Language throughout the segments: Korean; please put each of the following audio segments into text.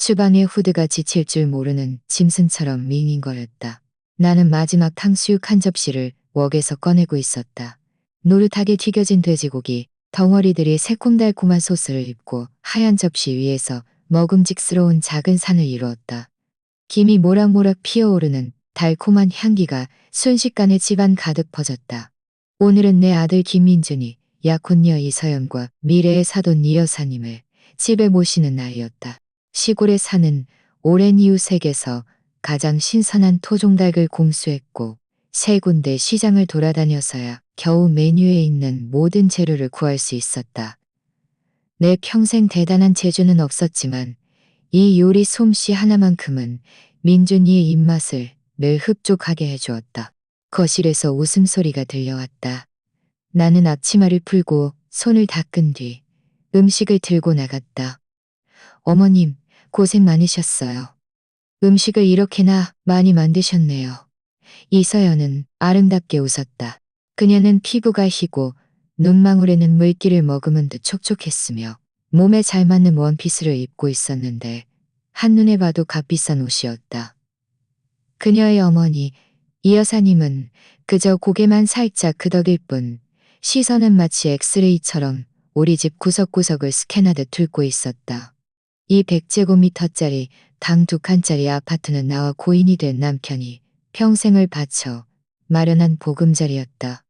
주방의 후드가 지칠 줄 모르는 짐승처럼 밍밍거렸다. 나는 마지막 탕수육 한 접시를 웍에서 꺼내고 있었다. 노릇하게 튀겨진 돼지고기, 덩어리들이 새콤달콤한 소스를 입고 하얀 접시 위에서 먹음직스러운 작은 산을 이루었다. 김이 모락모락 피어오르는 달콤한 향기가 순식간에 집안 가득 퍼졌다. 오늘은 내 아들 김민준이 약혼녀 이서연과 미래의 사돈 이 여사님을 집에 모시는 날이었다. 시골에 사는 오랜 이웃에게서 가장 신선한 토종닭을 공수했고 세 군데 시장을 돌아다녀서야 겨우 메뉴에 있는 모든 재료를 구할 수 있었다. 내 평생 대단한 재주는 없었지만 이 요리 솜씨 하나만큼은 민준이의 입맛을 늘 흡족하게 해주었다. 거실에서 웃음소리가 들려왔다. 나는 앞치마를 풀고 손을 닦은 뒤 음식을 들고 나갔다. 어머님, 고생 많으셨어요. 음식을 이렇게나 많이 만드셨네요. 이서연은 아름답게 웃었다. 그녀는 피부가 희고 눈망울에는 물기를 머금은 듯 촉촉했으며 몸에 잘 맞는 원피스를 입고 있었는데 한눈에 봐도 값비싼 옷이었다. 그녀의 어머니, 이 여사님은 그저 고개만 살짝 그덕일 뿐 시선은 마치 엑스레이처럼 우리 집 구석구석을 스캔하듯 훑고 있었다. 이 100제곱미터짜리 방 2칸짜리 아파트는 나와 고인이 된 남편이 평생을 바쳐 마련한 보금자리였다.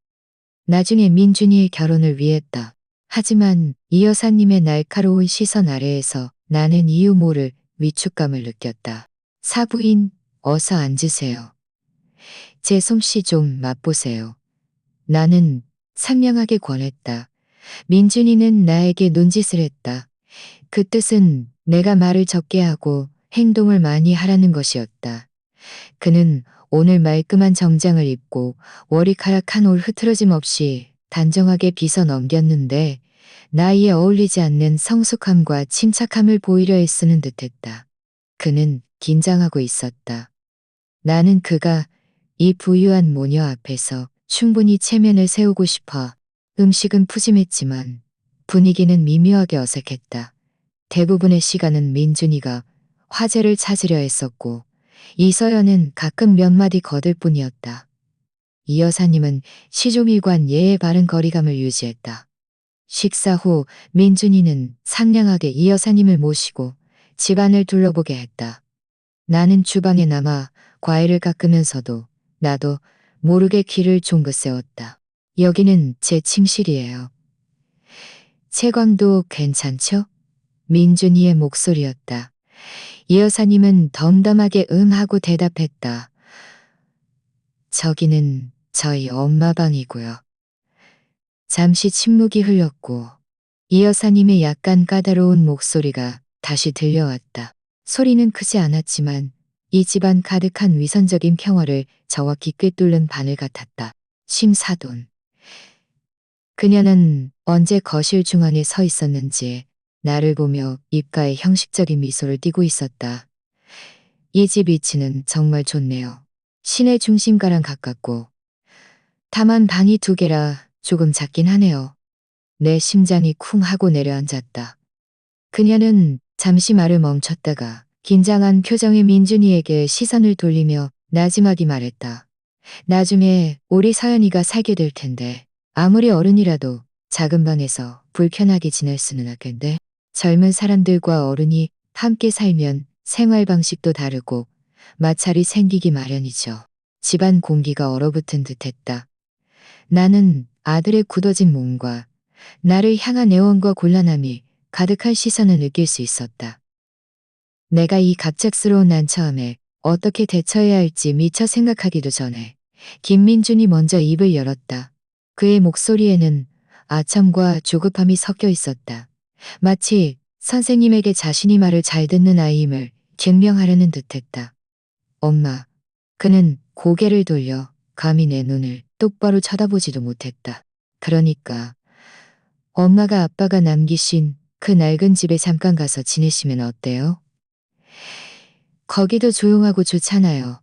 나중에 민준이의 결혼을 위했다. 하지만 이 여사님의 날카로운 시선 아래에서 나는 이유 모를 위축감을 느꼈다. 사부인, 어서 앉으세요. 제 솜씨 좀 맛보세요. 나는 상냥하게 권했다. 민준이는 나에게 눈짓을 했다. 그 뜻은 내가 말을 적게 하고 행동을 많이 하라는 것이었다. 그는 오늘 말끔한 정장을 입고 머리카락 한 올 흐트러짐 없이 단정하게 빗어 넘겼는데 나이에 어울리지 않는 성숙함과 침착함을 보이려 애쓰는 듯했다. 그는 긴장하고 있었다. 나는 그가 이 부유한 모녀 앞에서 충분히 체면을 세우고 싶어 음식은 푸짐했지만 분위기는 미묘하게 어색했다. 대부분의 시간은 민준이가 화제를 찾으려 했었고 이서연은 가끔 몇 마디 거들 뿐이었다. 이 여사님은 시종일관 예의 바른 거리감을 유지했다. 식사 후 민준이는 상냥하게 이 여사님을 모시고 집안을 둘러보게 했다. 나는 주방에 남아 과일을 깎으면서도 나도 모르게 귀를 쫑긋 세웠다. 여기는 제 침실이에요. 채광도 괜찮죠? 민준이의 목소리였다. 이 여사님은 덤덤하게 하고 대답했다. 저기는 저희 엄마 방이고요. 잠시 침묵이 흘렀고 이 여사님의 약간 까다로운 목소리가 다시 들려왔다. 소리는 크지 않았지만 이 집안 가득한 위선적인 평화를 정확히 꿰뚫는 바늘 같았다. 심사돈. 그녀는 언제 거실 중앙에 서 있었는지 나를 보며 입가에 형식적인 미소를 띠고 있었다. 이 집 위치는 정말 좋네요. 시내 중심가랑 가깝고 다만 방이 2개라 조금 작긴 하네요. 내 심장이 쿵 하고 내려앉았다. 그녀는 잠시 말을 멈췄다가 긴장한 표정의 민준이에게 시선을 돌리며 나지막이 말했다. 나중에 우리 서연이가 살게 될 텐데 아무리 어른이라도 작은 방에서 불편하게 지낼 수는 없겠는데 젊은 사람들과 어른이 함께 살면 생활 방식도 다르고 마찰이 생기기 마련이죠. 집안 공기가 얼어붙은 듯했다. 나는 아들의 굳어진 몸과 나를 향한 애원과 곤란함이 가득한 시선을 느낄 수 있었다. 내가 이 갑작스러운 난처함에 어떻게 대처해야 할지 미처 생각하기도 전에 김민준이 먼저 입을 열었다. 그의 목소리에는 아첨과 조급함이 섞여 있었다. 마치 선생님에게 자신이 말을 잘 듣는 아이임을 증명하려는 듯했다. 엄마. 그는 고개를 돌려 감히 내 눈을 똑바로 쳐다보지도 못했다. 그러니까 엄마가 아빠가 남기신 그 낡은 집에 잠깐 가서 지내시면 어때요? 거기도 조용하고 좋잖아요.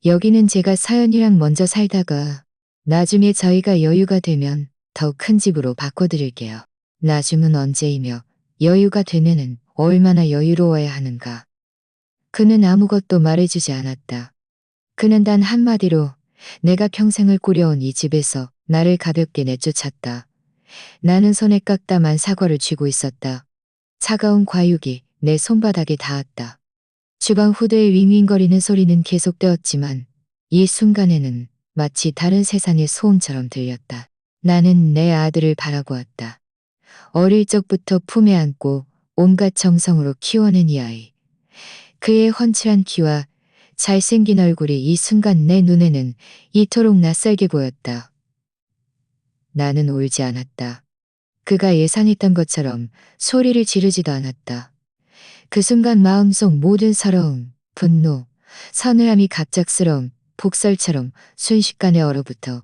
여기는 제가 서연이랑 먼저 살다가 나중에 저희가 여유가 되면 더 큰 집으로 바꿔드릴게요. 나중은 언제이며 여유가 되면은 얼마나 여유로워야 하는가. 그는 아무것도 말해주지 않았다. 그는 단 한마디로 내가 평생을 꾸려온 이 집에서 나를 가볍게 내쫓았다. 나는 손에 깎다만 사과를 쥐고 있었다. 차가운 과육이 내 손바닥에 닿았다. 주방 후드의 윙윙거리는 소리는 계속되었지만 이 순간에는 마치 다른 세상의 소음처럼 들렸다. 나는 내 아들을 바라보았다. 어릴 적부터 품에 안고 온갖 정성으로 키워낸 이 아이. 그의 훤칠한 키와 잘생긴 얼굴이 이 순간 내 눈에는 이토록 낯설게 보였다. 나는 울지 않았다. 그가 예상했던 것처럼 소리를 지르지도 않았다. 그 순간 마음속 모든 서러움, 분노, 서늘함이 갑작스러운 폭설처럼 순식간에 얼어붙어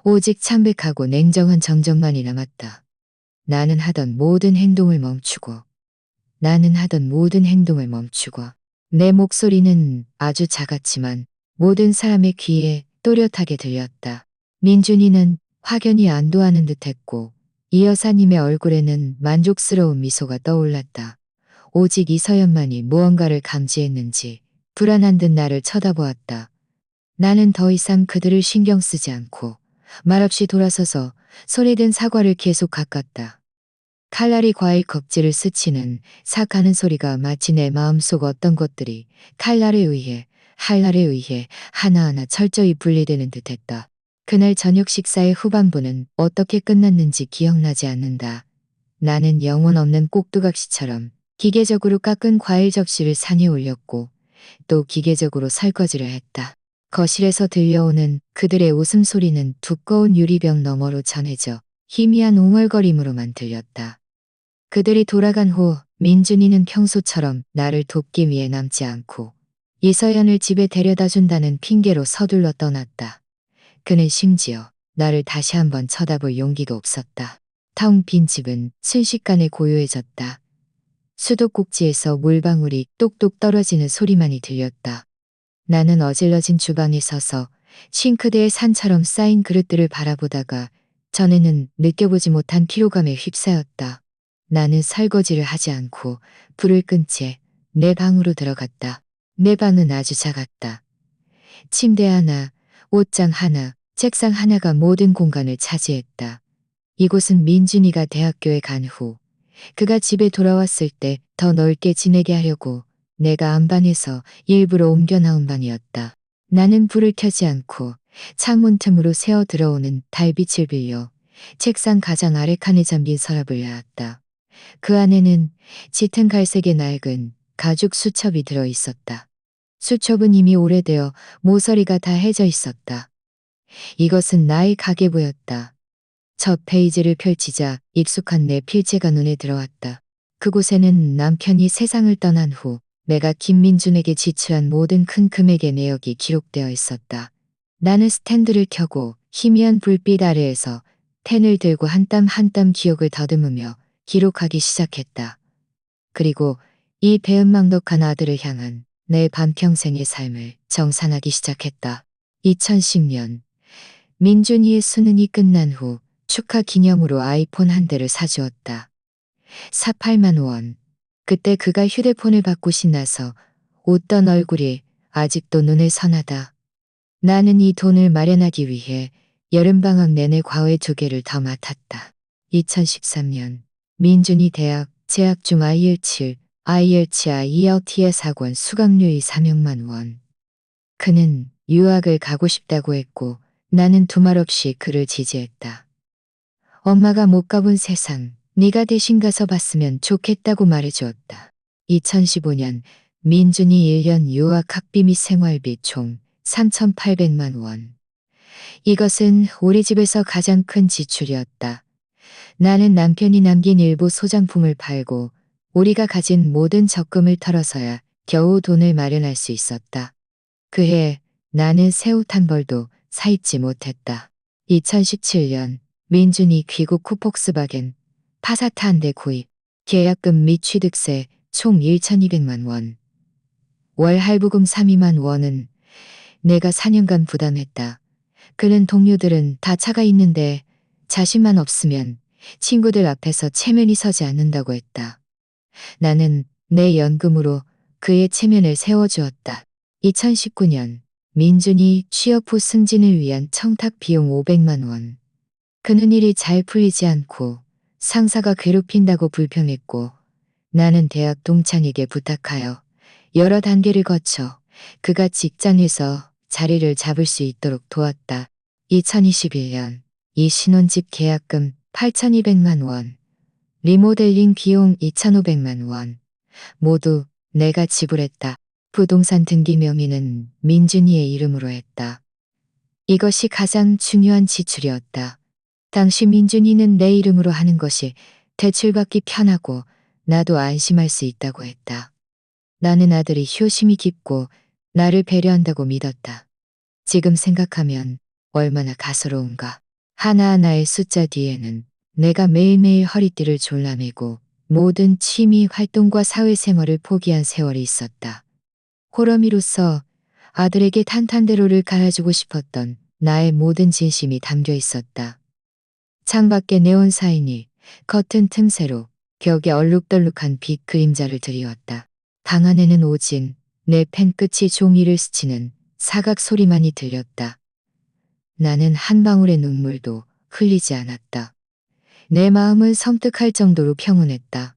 오직 창백하고 냉정한 정적만이 남았다. 나는 하던 모든 행동을 멈추고 내 목소리는 아주 작았지만 모든 사람의 귀에 또렷하게 들렸다. 민준이는 확연히 안도하는 듯했고 이 여사님의 얼굴에는 만족스러운 미소가 떠올랐다. 오직 이서연만이 무언가를 감지했는지 불안한 듯 나를 쳐다보았다. 나는 더 이상 그들을 신경 쓰지 않고 말없이 돌아서서 손에 든 사과를 계속 깎았다. 칼날이 과일 껍질을 스치는 삭 하는 소리가 마치 내 마음속 어떤 것들이 칼날에 의해 하나하나 철저히 분리되는 듯했다. 그날 저녁 식사의 후반부는 어떻게 끝났는지 기억나지 않는다. 나는 영혼 없는 꼭두각시처럼 기계적으로 깎은 과일 접시를 산에 올렸고 또 기계적으로 설거지를 했다. 거실에서 들려오는 그들의 웃음소리는 두꺼운 유리병 너머로 전해져 희미한 웅얼거림으로만 들렸다. 그들이 돌아간 후 민준이는 평소처럼 나를 돕기 위해 남지 않고 이서연을 집에 데려다 준다는 핑계로 서둘러 떠났다. 그는 심지어 나를 다시 한번 쳐다볼 용기가 없었다. 텅 빈 집은 순식간에 고요해졌다. 수도꼭지에서 물방울이 똑똑 떨어지는 소리만이 들렸다. 나는 어질러진 주방에 서서 싱크대에 산처럼 쌓인 그릇들을 바라보다가 전에는 느껴보지 못한 피로감에 휩싸였다. 나는 설거지를 하지 않고 불을 끈 채 내 방으로 들어갔다. 내 방은 아주 작았다. 침대 하나, 옷장 하나, 책상 하나가 모든 공간을 차지했다. 이곳은 민준이가 대학교에 간 후 그가 집에 돌아왔을 때 더 넓게 지내게 하려고 내가 안방에서 일부러 옮겨 나온 방이었다. 나는 불을 켜지 않고 창문 틈으로 새어 들어오는 달빛을 빌려 책상 가장 아래 칸에 잠긴 서랍을 열었다. 그 안에는 짙은 갈색의 낡은 가죽 수첩이 들어 있었다. 수첩은 이미 오래되어 모서리가 다 해져 있었다. 이것은 나의 가계부였다. 첫 페이지를 펼치자 익숙한 내 필체가 눈에 들어왔다. 그곳에는 남편이 세상을 떠난 후 내가 김민준에게 지출한 모든 큰 금액의 내역이 기록되어 있었다. 나는 스탠드를 켜고 희미한 불빛 아래에서 펜을 들고 한 땀 한 땀 기억을 더듬으며 기록하기 시작했다. 그리고 이 배은망덕한 아들을 향한 내 반평생의 삶을 정산하기 시작했다. 2010년 민준이의 수능이 끝난 후 축하 기념으로 아이폰 한 대를 사주었다. 48만 원. 그때 그가 휴대폰을 받고 신나서 웃던 얼굴이 아직도 눈에 선하다. 나는 이 돈을 마련하기 위해 여름방학 내내 과외 2개를 더 맡았다. 2013년 민준이 대학 재학 중 IELTS 학원 수강료이 400만 원. 그는 유학을 가고 싶다고 했고 나는 두말 없이 그를 지지했다. 엄마가 못 가본 세상, 네가 대신 가서 봤으면 좋겠다고 말해주었다. 2015년 민준이 1년 유학 학비 및 생활비 총 3,800만 원. 이것은 우리 집에서 가장 큰 지출이었다. 나는 남편이 남긴 일부 소장품을 팔고 우리가 가진 모든 적금을 털어서야 겨우 돈을 마련할 수 있었다. 그해 나는 새 옷 한 벌도 사입지 못했다. 2017년 민준이 귀국 후 폭스바겐 파사타 한 대 구입, 계약금 및 취득세 총 1,200만 원. 월 할부금 32만 원은 내가 4년간 부담했다. 그는 동료들은 다 차가 있는데 자신만 없으면 친구들 앞에서 체면이 서지 않는다고 했다. 나는 내 연금으로 그의 체면을 세워주었다. 2019년 민준이 취업 후 승진을 위한 청탁 비용 500만 원. 그는 일이 잘 풀리지 않고 상사가 괴롭힌다고 불평했고 나는 대학 동창에게 부탁하여 여러 단계를 거쳐 그가 직장에서 자리를 잡을 수 있도록 도왔다. 2021년 이 신혼집 계약금 8,200만 원, 리모델링 비용 2,500만 원, 모두 내가 지불했다. 부동산 등기 명의는 민준이의 이름으로 했다. 이것이 가장 중요한 지출이었다. 당시 민준이는 내 이름으로 하는 것이 대출받기 편하고 나도 안심할 수 있다고 했다. 나는 아들이 효심이 깊고 나를 배려한다고 믿었다. 지금 생각하면 얼마나 가소로운가. 하나하나의 숫자 뒤에는 내가 매일매일 허리띠를 졸라매고 모든 취미 활동과 사회생활을 포기한 세월이 있었다. 호러미로서 아들에게 탄탄대로를 갈아주고 싶었던 나의 모든 진심이 담겨 있었다. 창밖에 네온 사인이 겉은 틈새로 벽에 얼룩덜룩한 빛 그림자를 드리웠다. 방 안에는 오직 내 펜 끝이 종이를 스치는 사각 소리만이 들렸다. 나는 한 방울의 눈물도 흘리지 않았다. 내 마음은 섬뜩할 정도로 평온했다.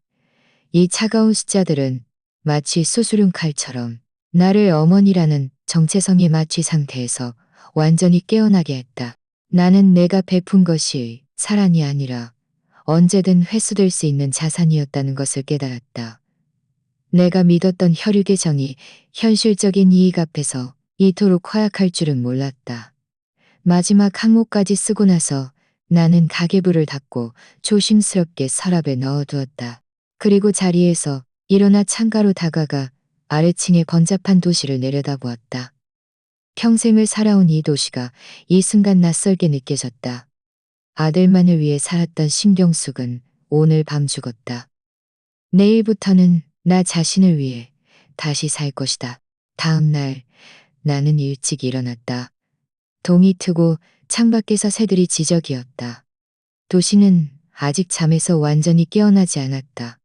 이 차가운 숫자들은 마치 수술용 칼처럼 나를 어머니라는 정체성의 마취 상태에서 완전히 깨어나게 했다. 나는 내가 베푼 것이 사랑이 아니라 언제든 회수될 수 있는 자산이었다는 것을 깨달았다. 내가 믿었던 혈육의 정이 현실적인 이익 앞에서 이토록 허약할 줄은 몰랐다. 마지막 항목까지 쓰고 나서 나는 가계부를 닫고 조심스럽게 서랍에 넣어두었다. 그리고 자리에서 일어나 창가로 다가가 아래층의 번잡한 도시를 내려다보았다. 평생을 살아온 이 도시가 이 순간 낯설게 느껴졌다. 아들만을 위해 살았던 신경숙은 오늘 밤 죽었다. 내일부터는 나 자신을 위해 다시 살 것이다. 다음 날 나는 일찍 일어났다. 동이 트고 창밖에서 새들이 지저귀었다. 도시는 아직 잠에서 완전히 깨어나지 않았다.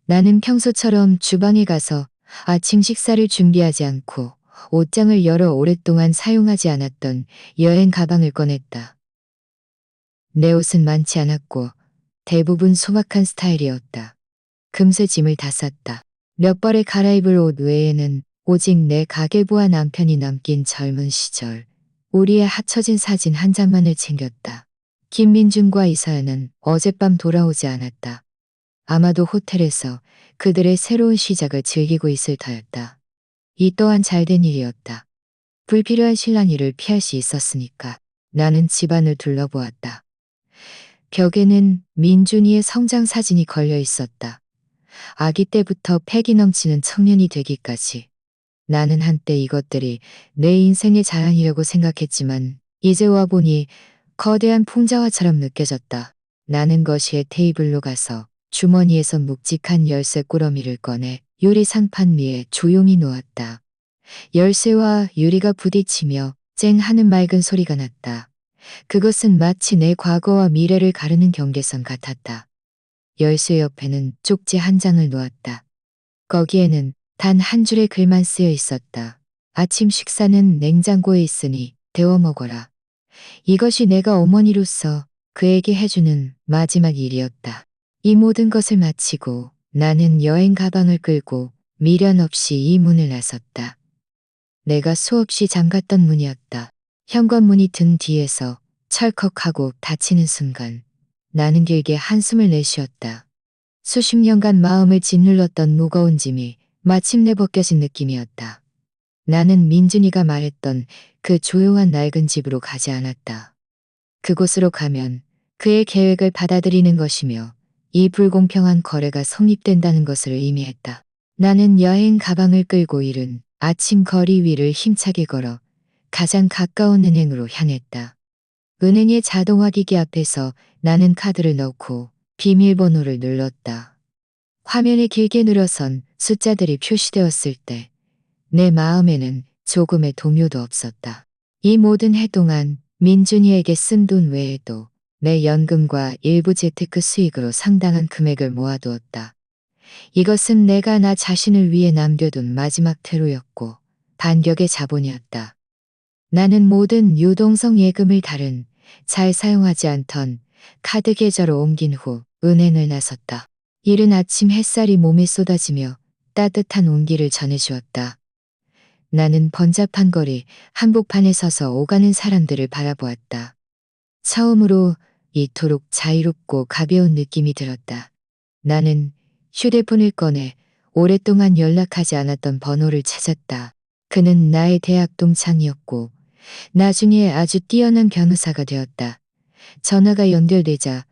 나는 평소처럼 주방에 가서 아침 식사를 준비하지 않고 옷장을 열어 오랫동안 사용하지 않았던 여행 가방을 꺼냈다. 내 옷은 많지 않았고 대부분 소박한 스타일이었다. 금세 짐을 다 쌌다. 몇 벌에 갈아입을 옷 외에는 오직 내 가계부와 남편이 남긴 젊은 시절 우리의 합쳐진 사진 한 장만을 챙겼다. 김민준과 이서연은 어젯밤 돌아오지 않았다. 아마도 호텔에서 그들의 새로운 시작을 즐기고 있을 터였다. 이 또한 잘된 일이었다. 불필요한 실랑이를 피할 수 있었으니까. 나는 집안을 둘러보았다. 벽에는 민준이의 성장 사진이 걸려 있었다. 아기 때부터 패기 넘치는 청년이 되기까지. 나는 한때 이것들이 내 인생의 자랑이라고 생각했지만 이제 와보니 거대한 풍자화처럼 느껴졌다. 나는 거실의 테이블로 가서 주머니에서 묵직한 열쇠 꾸러미를 꺼내 유리 상판 위에 조용히 놓았다. 열쇠와 유리가 부딪히며 쨍 하는 맑은 소리가 났다. 그것은 마치 내 과거와 미래를 가르는 경계선 같았다. 열쇠 옆에는 쪽지 한 장을 놓았다. 거기에는 단 한 줄의 글만 쓰여 있었다. 아침 식사는 냉장고에 있으니 데워 먹어라. 이것이 내가 어머니로서 그에게 해주는 마지막 일이었다. 이 모든 것을 마치고 나는 여행 가방을 끌고 미련 없이 이 문을 나섰다. 내가 수없이 잠갔던 문이었다. 현관문이 든 뒤에서 철컥하고 닫히는 순간 나는 길게 한숨을 내쉬었다. 수십 년간 마음을 짓눌렀던 무거운 짐이 마침내 벗겨진 느낌이었다. 나는 민준이가 말했던 그 조용한 낡은 집으로 가지 않았다. 그곳으로 가면 그의 계획을 받아들이는 것이며 이 불공평한 거래가 성립된다는 것을 의미했다. 나는 여행 가방을 끌고 이른 아침 거리 위를 힘차게 걸어 가장 가까운 은행으로 향했다. 은행의 자동화기기 앞에서 나는 카드를 넣고 비밀번호를 눌렀다. 화면에 길게 늘어선 숫자들이 표시되었을 때 내 마음에는 조금의 동요도 없었다. 이 모든 해 동안 민준이에게 쓴 돈 외에도 내 연금과 일부 재테크 수익으로 상당한 금액을 모아두었다. 이것은 내가 나 자신을 위해 남겨둔 마지막 퇴로였고 반격의 자본이었다. 나는 모든 유동성 예금을 다른 잘 사용하지 않던 카드 계좌로 옮긴 후 은행을 나섰다. 이른 아침 햇살이 몸에 쏟아지며 따뜻한 온기를 전해주었다. 나는 번잡한 거리 한복판에 서서 오가는 사람들을 바라보았다. 처음으로 이토록 자유롭고 가벼운 느낌이 들었다. 나는 휴대폰을 꺼내 오랫동안 연락하지 않았던 번호를 찾았다. 그는 나의 대학 동창이었고 나중에 아주 뛰어난 변호사가 되었다. 전화가 연결되자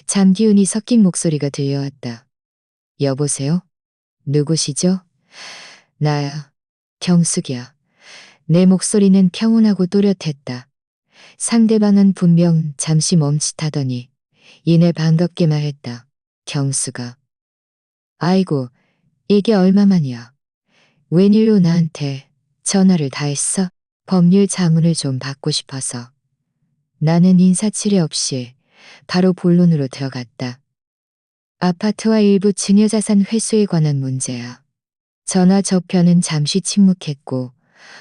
잠기운이 섞인 목소리가 들려왔다. 여보세요? 누구시죠? 나야. 경숙이야. 내 목소리는 평온하고 또렷했다. 상대방은 분명 잠시 멈칫하더니 이내 반갑게 말했다. 경수가. 아이고, 이게 얼마만이야. 웬일로 나한테 전화를 다 했어? 법률 자문을 좀 받고 싶어서. 나는 인사치레 없이 바로 본론으로 들어갔다. 아파트와 일부 증여자산 회수에 관한 문제야. 전화 저편은 잠시 침묵했고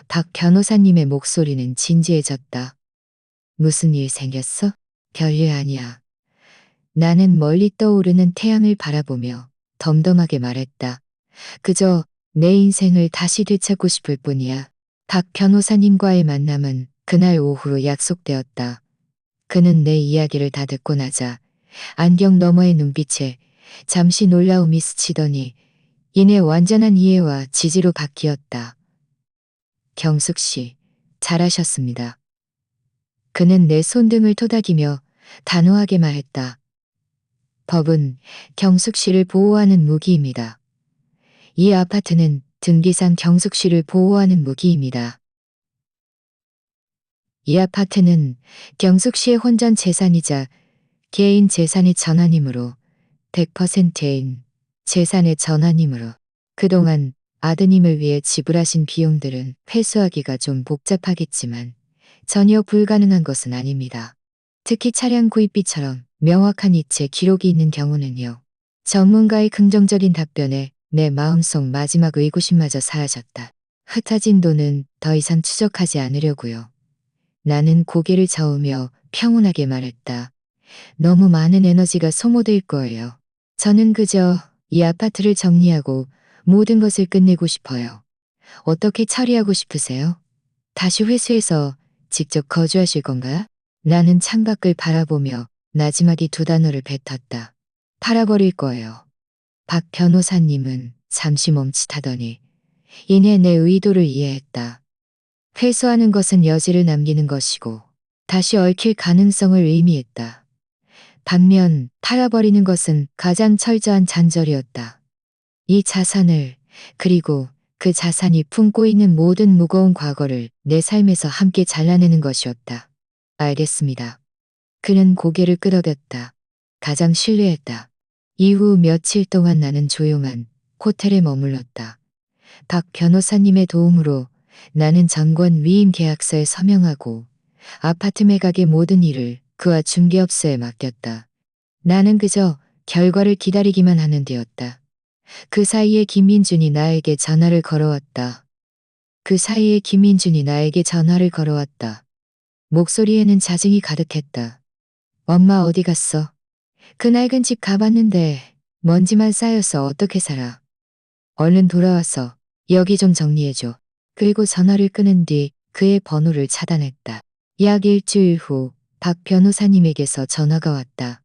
박 변호사님의 목소리는 진지해졌다. 무슨 일 생겼어? 별일 아니야. 나는 멀리 떠오르는 태양을 바라보며 덤덤하게 말했다. 그저 내 인생을 다시 되찾고 싶을 뿐이야. 박 변호사님과의 만남은 그날 오후로 약속되었다. 그는 내 이야기를 다 듣고 나자 안경 너머의 눈빛에 잠시 놀라움이 스치더니 이내 완전한 이해와 지지로 바뀌었다. 경숙 씨, 잘하셨습니다. 그는 내 손등을 토닥이며 단호하게 말했다. 법은 경숙 씨를 보호하는 무기입니다. 이 아파트는 등기상 경숙 씨를 보호하는 무기입니다. 이 아파트는 경숙 씨의 혼전 재산이자 개인 재산의 전환이므로 100%인 재산의 전환이므로 그동안 아드님을 위해 지불하신 비용들은 회수하기가 좀 복잡하겠지만 전혀 불가능한 것은 아닙니다. 특히 차량 구입비처럼 명확한 이체 기록이 있는 경우는요. 전문가의 긍정적인 답변에 내 마음속 마지막 의구심마저 사라졌다. 흩어진 돈은 더 이상 추적하지 않으려고요. 나는 고개를 저으며 평온하게 말했다. 너무 많은 에너지가 소모될 거예요. 저는 그저 이 아파트를 정리하고 모든 것을 끝내고 싶어요. 어떻게 처리하고 싶으세요? 다시 회수해서 직접 거주하실 건가요? 나는 창밖을 바라보며 마지막이 두 단어를 뱉었다. 팔아버릴 거예요. 박 변호사님은 잠시 멈칫하더니 이내 내 의도를 이해했다. 회수하는 것은 여지를 남기는 것이고 다시 얽힐 가능성을 의미했다. 반면 팔아버리는 것은 가장 철저한 잔절이었다. 이 자산을 그리고 그 자산이 품고 있는 모든 무거운 과거를 내 삶에서 함께 잘라내는 것이었다. 알겠습니다. 그는 고개를 끄덕였다. 가장 신뢰했다. 이후 며칠 동안 나는 조용한 호텔에 머물렀다. 박 변호사님의 도움으로 나는 정권 위임 계약서에 서명하고 아파트 매각의 모든 일을 그와 중개업소에 맡겼다. 나는 그저 결과를 기다리기만 하는 데였다. 그 사이에 김민준이 나에게 전화를 걸어왔다. 목소리에는 자증이 가득했다. 엄마 어디 갔어? 그 낡은 집 가봤는데 먼지만 쌓여서 어떻게 살아. 얼른 돌아와서 여기 좀 정리해줘. 그리고 전화를 끊은 뒤 그의 번호를 차단했다. 약 일주일 후 박 변호사님에게서 전화가 왔다.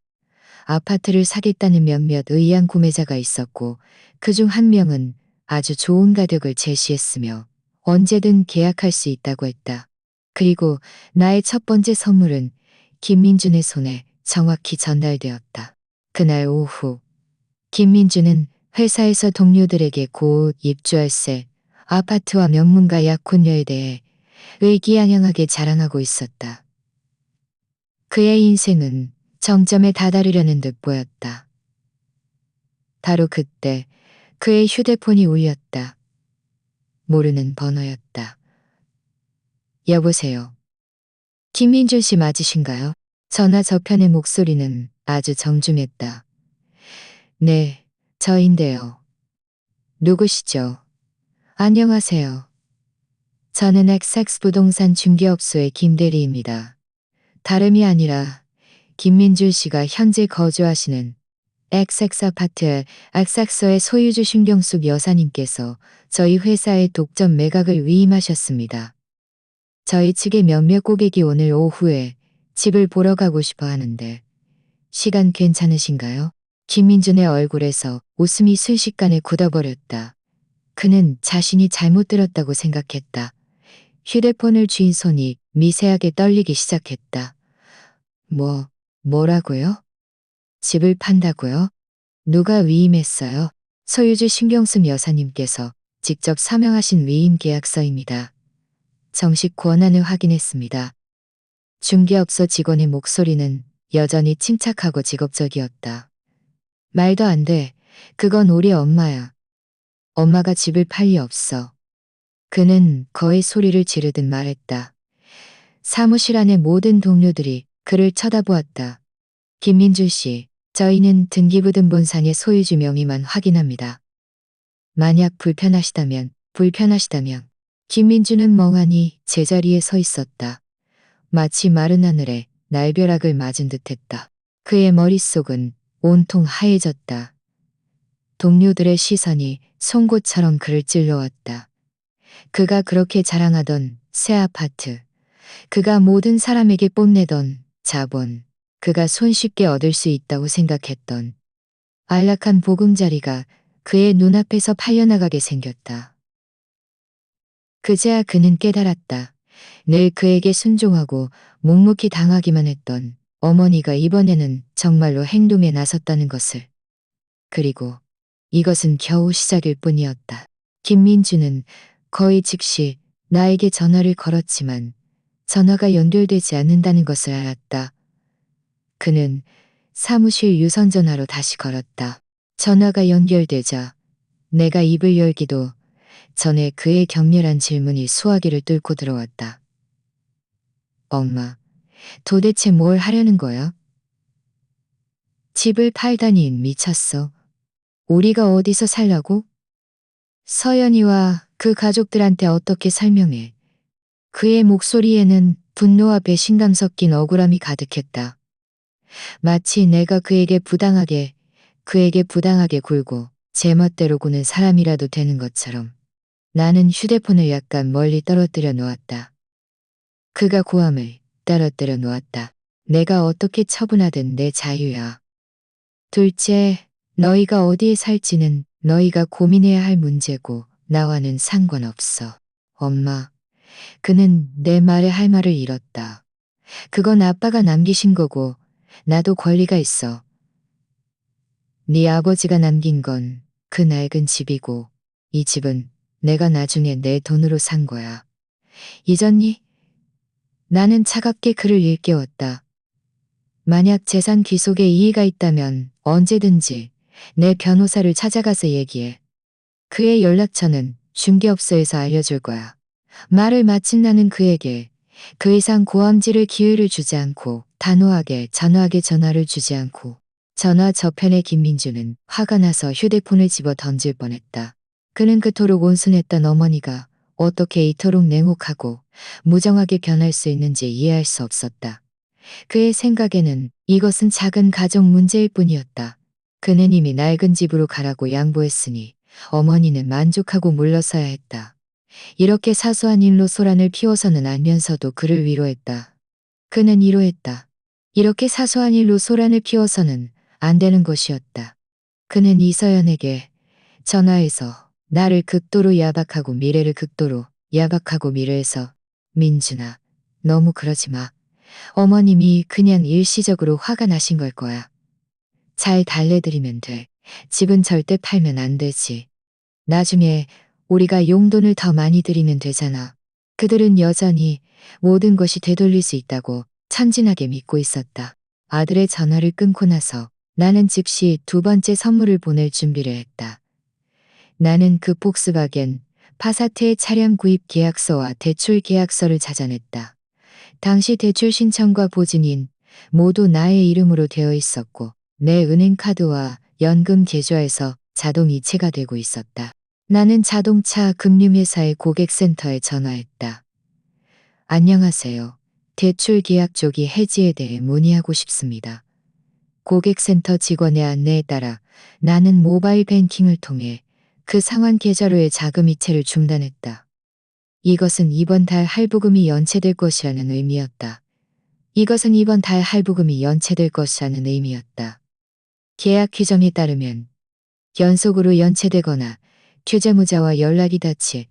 아파트를 사겠다는 몇몇 의향 구매자가 있었고 그중 한 명은 아주 좋은 가격을 제시했으며 언제든 계약할 수 있다고 했다. 그리고 나의 첫 번째 선물은 김민준의 손에 정확히 전달되었다. 그날 오후 김민준은 회사에서 동료들에게 곧 입주할세 아파트와 명문가 약혼녀에 대해 의기양양하게 자랑하고 있었다. 그의 인생은 정점에 다다르려는 듯 보였다. 바로 그때 그의 휴대폰이 울렸다. 모르는 번호였다. 여보세요. 김민준 씨 맞으신가요? 전화 저편의 목소리는 아주 정중했다. 네, 저인데요. 누구시죠? 안녕하세요. 저는 XX 부동산 중개업소의 김대리입니다. 다름이 아니라 김민준 씨가 현재 거주하시는 XX 아파트 XX의 소유주 신경숙 여사님께서 저희 회사에 독점 매각을 위임하셨습니다. 저희 측의 몇몇 고객이 오늘 오후에 집을 보러 가고 싶어 하는데 시간 괜찮으신가요? 김민준의 얼굴에서 웃음이 순식간에 굳어버렸다. 그는 자신이 잘못 들었다고 생각했다. 휴대폰을 쥔 손이 미세하게 떨리기 시작했다. 뭐라고요? 집을 판다고요? 누가 위임했어요? 소유주 신경숙 여사님께서 직접 서명하신 위임 계약서입니다. 정식 권한을 확인했습니다. 중개업소 직원의 목소리는 여전히 침착하고 직업적이었다. 말도 안 돼. 그건 우리 엄마야. 엄마가 집을 팔 리 없어. 그는 거의 소리를 지르듯 말했다. 사무실 안의 모든 동료들이 그를 쳐다보았다. 김민준 씨, 저희는 등기부등본상의 소유주 명의만 확인합니다. 만약 불편하시다면. 김민준은 멍하니 제자리에 서 있었다. 마치 마른 하늘에 날벼락을 맞은 듯했다. 그의 머릿속은 온통 하얘졌다. 동료들의 시선이 송곳처럼 그를 찔러왔다. 그가 그렇게 자랑하던 새 아파트, 그가 모든 사람에게 뽐내던 자본, 그가 손쉽게 얻을 수 있다고 생각했던 안락한 보금자리가 그의 눈앞에서 팔려나가게 생겼다. 그제야 그는 깨달았다. 늘 그에게 순종하고 묵묵히 당하기만 했던 어머니가 이번에는 정말로 행동에 나섰다는 것을. 그리고 이것은 겨우 시작일 뿐이었다. 김민주는 거의 즉시 나에게 전화를 걸었지만 전화가 연결되지 않는다는 것을 알았다. 그는 사무실 유선전화로 다시 걸었다. 전화가 연결되자 내가 입을 열기도 전에 그의 격렬한 질문이 수화기를 뚫고 들어왔다. 엄마, 도대체 뭘 하려는 거야? 집을 팔다니 미쳤어. 우리가 어디서 살라고? 서연이와 그 가족들한테 어떻게 설명해? 그의 목소리에는 분노와 배신감 섞인 억울함이 가득했다. 마치 내가 그에게 부당하게 굴고 제 멋대로 구는 사람이라도 되는 것처럼. 나는 휴대폰을 약간 멀리 떨어뜨려 놓았다. 그가 고함을 떨어뜨려 놓았다. 내가 어떻게 처분하든 내 자유야. 둘째, 너희가 어디에 살지는 너희가 고민해야 할 문제고 나와는 상관없어. 엄마, 그는 내 말에 할 말을 잃었다. 그건 아빠가 남기신 거고 나도 권리가 있어. 네 아버지가 남긴 건 그 낡은 집이고 이 집은 내가 나중에 내 돈으로 산 거야. 잊었니? 나는 차갑게 그를 일깨웠다. 만약 재산 귀속에 이의가 있다면 언제든지 내 변호사를 찾아가서 얘기해. 그의 연락처는 중개업소에서 알려줄 거야. 말을 마친 나는 그에게 그 이상 고함지를 기회를 주지 않고 단호하게 전화를 주지 않고 전화 저편의 김민주는 화가 나서 휴대폰을 집어 던질 뻔했다. 그는 그토록 온순했던 어머니가 어떻게 이토록 냉혹하고 무정하게 변할 수 있는지 이해할 수 없었다. 그의 생각에는 이것은 작은 가정 문제일 뿐이었다. 그는 이미 낡은 집으로 가라고 양보했으니 어머니는 만족하고 물러서야 했다. 이렇게 사소한 일로 소란을 피워서는 알면서도 그를 위로했다. 그는 이로했다. 이렇게 사소한 일로 소란을 피워서는 안 되는 것이었다. 그는 이서연에게 전화해서 나를 극도로 야박하고 미래를 극도로 야박하고 미래에서 민준아, 너무 그러지 마. 어머님이 그냥 일시적으로 화가 나신 걸 거야. 잘 달래드리면 돼. 집은 절대 팔면 안 되지. 나중에 우리가 용돈을 더 많이 드리면 되잖아. 그들은 여전히 모든 것이 되돌릴 수 있다고 천진하게 믿고 있었다. 아들의 전화를 끊고 나서 나는 즉시 두 번째 선물을 보낼 준비를 했다. 나는 그 폭스바겐 파사트의 차량 구입 계약서와 대출 계약서를 찾아냈다. 당시 대출 신청과 보증인 모두 나의 이름으로 되어 있었고 내 은행 카드와 연금 계좌에서 자동 이체가 되고 있었다. 나는 자동차 금융회사의 고객센터에 전화했다. 안녕하세요. 대출 계약 조기 해지에 대해 문의하고 싶습니다. 고객센터 직원의 안내에 따라 나는 모바일 뱅킹을 통해 그 상환 계좌로의 자금 이체를 중단했다. 이것은 이번 달 할부금이 연체될 것이라는 의미였다. 이것은 이번 달 할부금이 연체될 것이라는 의미였다. 계약 규정에 따르면 연속으로 연체되거나 투자무자와 연락이 닿지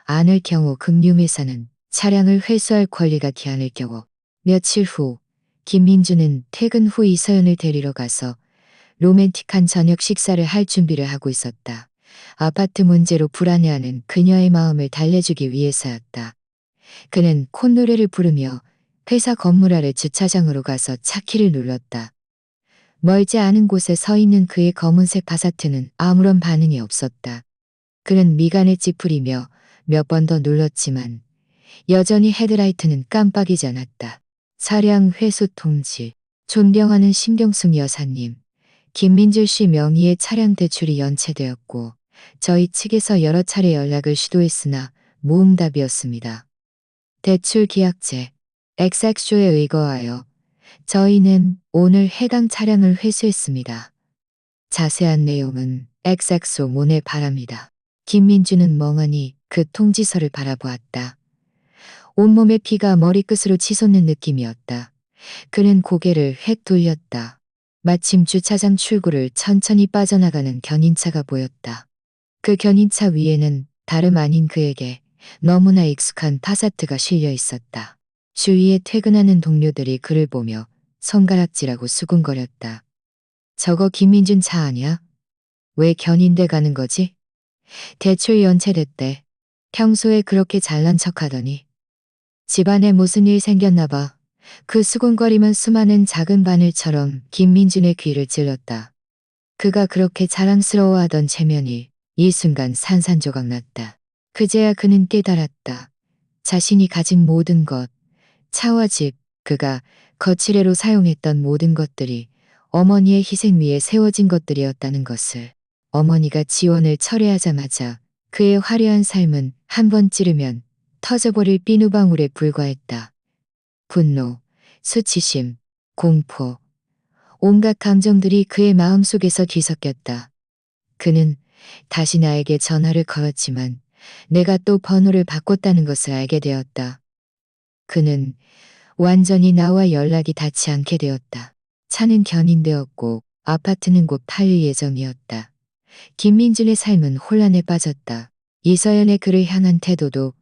않을 경우 금융회사는 차량을 회수할 권리가 기한일 경우 며칠 후 김민주는 퇴근 후 이서연을 데리러 가서 로맨틱한 저녁 식사를 할 준비를 하고 있었다. 아파트 문제로 불안해하는 그녀의 마음을 달래주기 위해서였다. 그는 콧노래를 부르며 회사 건물 아래 주차장으로 가서 차키를 눌렀다. 멀지 않은 곳에 서 있는 그의 검은색 파사트는 아무런 반응이 없었다. 그는 미간을 찌푸리며 몇 번 더 눌렀지만 여전히 헤드라이트는 깜빡이지 않았다. 차량 회수 통지. 존경하는 신경숙 여사님. 김민주 씨 명의의 차량 대출이 연체되었고 저희 측에서 여러 차례 연락을 시도했으나 무응답이었습니다. 대출 계약제 XX쇼에 의거하여 저희는 오늘 해당 차량을 회수했습니다. 자세한 내용은 XX쇼 문의 바랍니다. 김민주는 멍하니 그 통지서를 바라보았다. 온몸의 피가 머리끝으로 치솟는 느낌이었다. 그는 고개를 획 돌렸다. 마침 주차장 출구를 천천히 빠져나가는 견인차가 보였다. 그 견인차 위에는 다름 아닌 그에게 너무나 익숙한 파사트가 실려 있었다. 주위에 퇴근하는 동료들이 그를 보며 손가락질하고 수군거렸다. 저거 김민준 차 아니야? 왜 견인돼 가는 거지? 대출 연체됐대. 평소에 그렇게 잘난 척하더니. 집안에 무슨 일 생겼나 봐. 그 수군거림은 수많은 작은 바늘처럼 김민준의 귀를 찔렀다. 그가 그렇게 자랑스러워하던 체면이 이 순간 산산조각 났다. 그제야 그는 깨달았다. 자신이 가진 모든 것, 차와 집, 그가 거치레로 사용했던 모든 것들이 어머니의 희생 위에 세워진 것들이었다는 것을. 어머니가 지원을 철회하자마자 그의 화려한 삶은 한 번 찌르면 터져버릴 비누방울에 불과했다. 분노, 수치심, 공포, 온갖 감정들이 그의 마음속에서 뒤섞였다. 그는 다시 나에게 전화를 걸었지만 내가 또 번호를 바꿨다는 것을 알게 되었다. 그는 완전히 나와 연락이 닿지 않게 되었다. 차는 견인되었고 아파트는 곧 팔릴 예정이었다. 김민준의 삶은 혼란에 빠졌다. 이서연의 그를 향한 태도도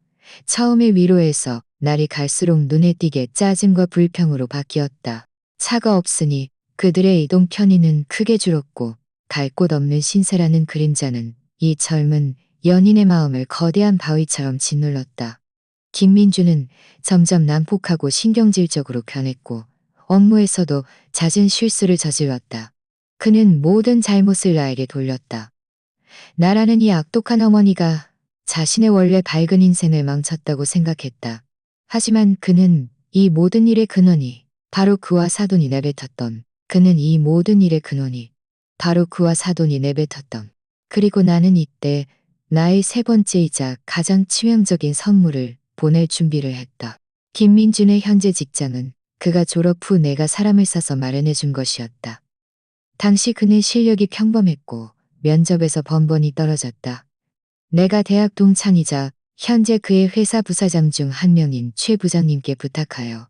처음에 위로에서 날이 갈수록 눈에 띄게 짜증과 불평으로 바뀌었다. 차가 없으니 그들의 이동 편의는 크게 줄었고 갈 곳 없는 신세라는 그림자는 이 젊은 연인의 마음을 거대한 바위처럼 짓눌렀다. 김민주는 점점 난폭하고 신경질적으로 변했고 업무에서도 잦은 실수를 저질렀다. 그는 모든 잘못을 나에게 돌렸다. 나라는 이 악독한 어머니가 자신의 원래 밝은 인생을 망쳤다고 생각했다. 하지만 그는 이 모든 일의 근원이 바로 그와 사돈이 내뱉었던 그리고 나는 이때 나의 세 번째이자 가장 치명적인 선물을 보낼 준비를 했다. 김민준의 현재 직장은 그가 졸업 후 내가 사람을 써서 마련해 준 것이었다. 당시 그는 실력이 평범했고 면접에서 번번이 떨어졌다. 내가 대학 동창이자 현재 그의 회사 부사장 중 한 명인 최 부장님께 부탁하여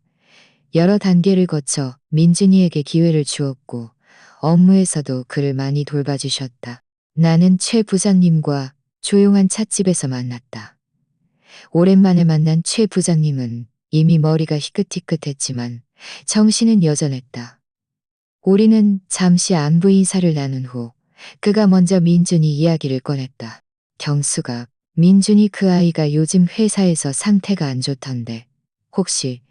여러 단계를 거쳐 민준이에게 기회를 주었고 업무에서도 그를 많이 돌봐주셨다. 나는 최 부장님과 조용한 찻집에서 만났다. 오랜만에 만난 최 부장님은 이미 머리가 희끗희끗했지만 정신은 여전했다. 우리는 잠시 안부 인사를 나눈 후 그가 먼저 민준이 이야기를 꺼냈다. 경수가, 민준이 그 아이가 요즘 회사에서 상태가 안 좋던데 혹시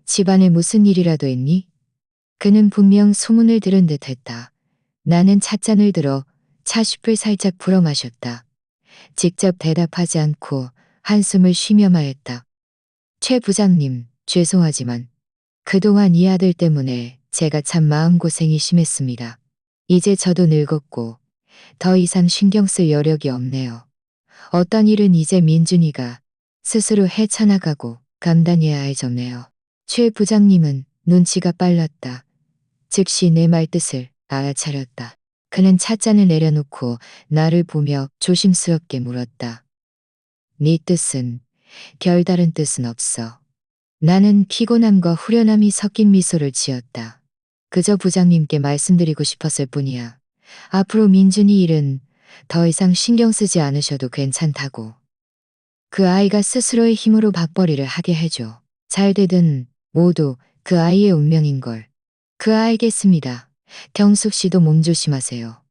집안에 무슨 일이라도 있니? 그는 분명 소문을 들은 듯 했다. 나는 찻잔을 들어 차슈플 살짝 불어 마셨다. 직접 대답하지 않고 한숨을 쉬며 말했다. 최 부장님, 죄송하지만 그동안 이 아들 때문에 제가 참 마음고생이 심했습니다. 이제 저도 늙었고 더 이상 신경 쓸 여력이 없네요. 어떤 일은 이제 민준이가 스스로 헤쳐나가고 감당해야 할 점네요. 최 부장님은 눈치가 빨랐다. 즉시 내 말뜻을 알아차렸다. 그는 찻잔을 내려놓고 나를 보며 조심스럽게 물었다. 네 뜻은 별다른 뜻은 없어. 나는 피곤함과 후련함이 섞인 미소를 지었다. 그저 부장님께 말씀드리고 싶었을 뿐이야. 앞으로 민준이 일은 더 이상 신경 쓰지 않으셔도 괜찮다고. 그 아이가 스스로의 힘으로 밥벌이를 하게 해줘. 잘 되든 모두 그 아이의 운명인걸. 그 알겠습니다. 경숙 씨도 몸조심하세요.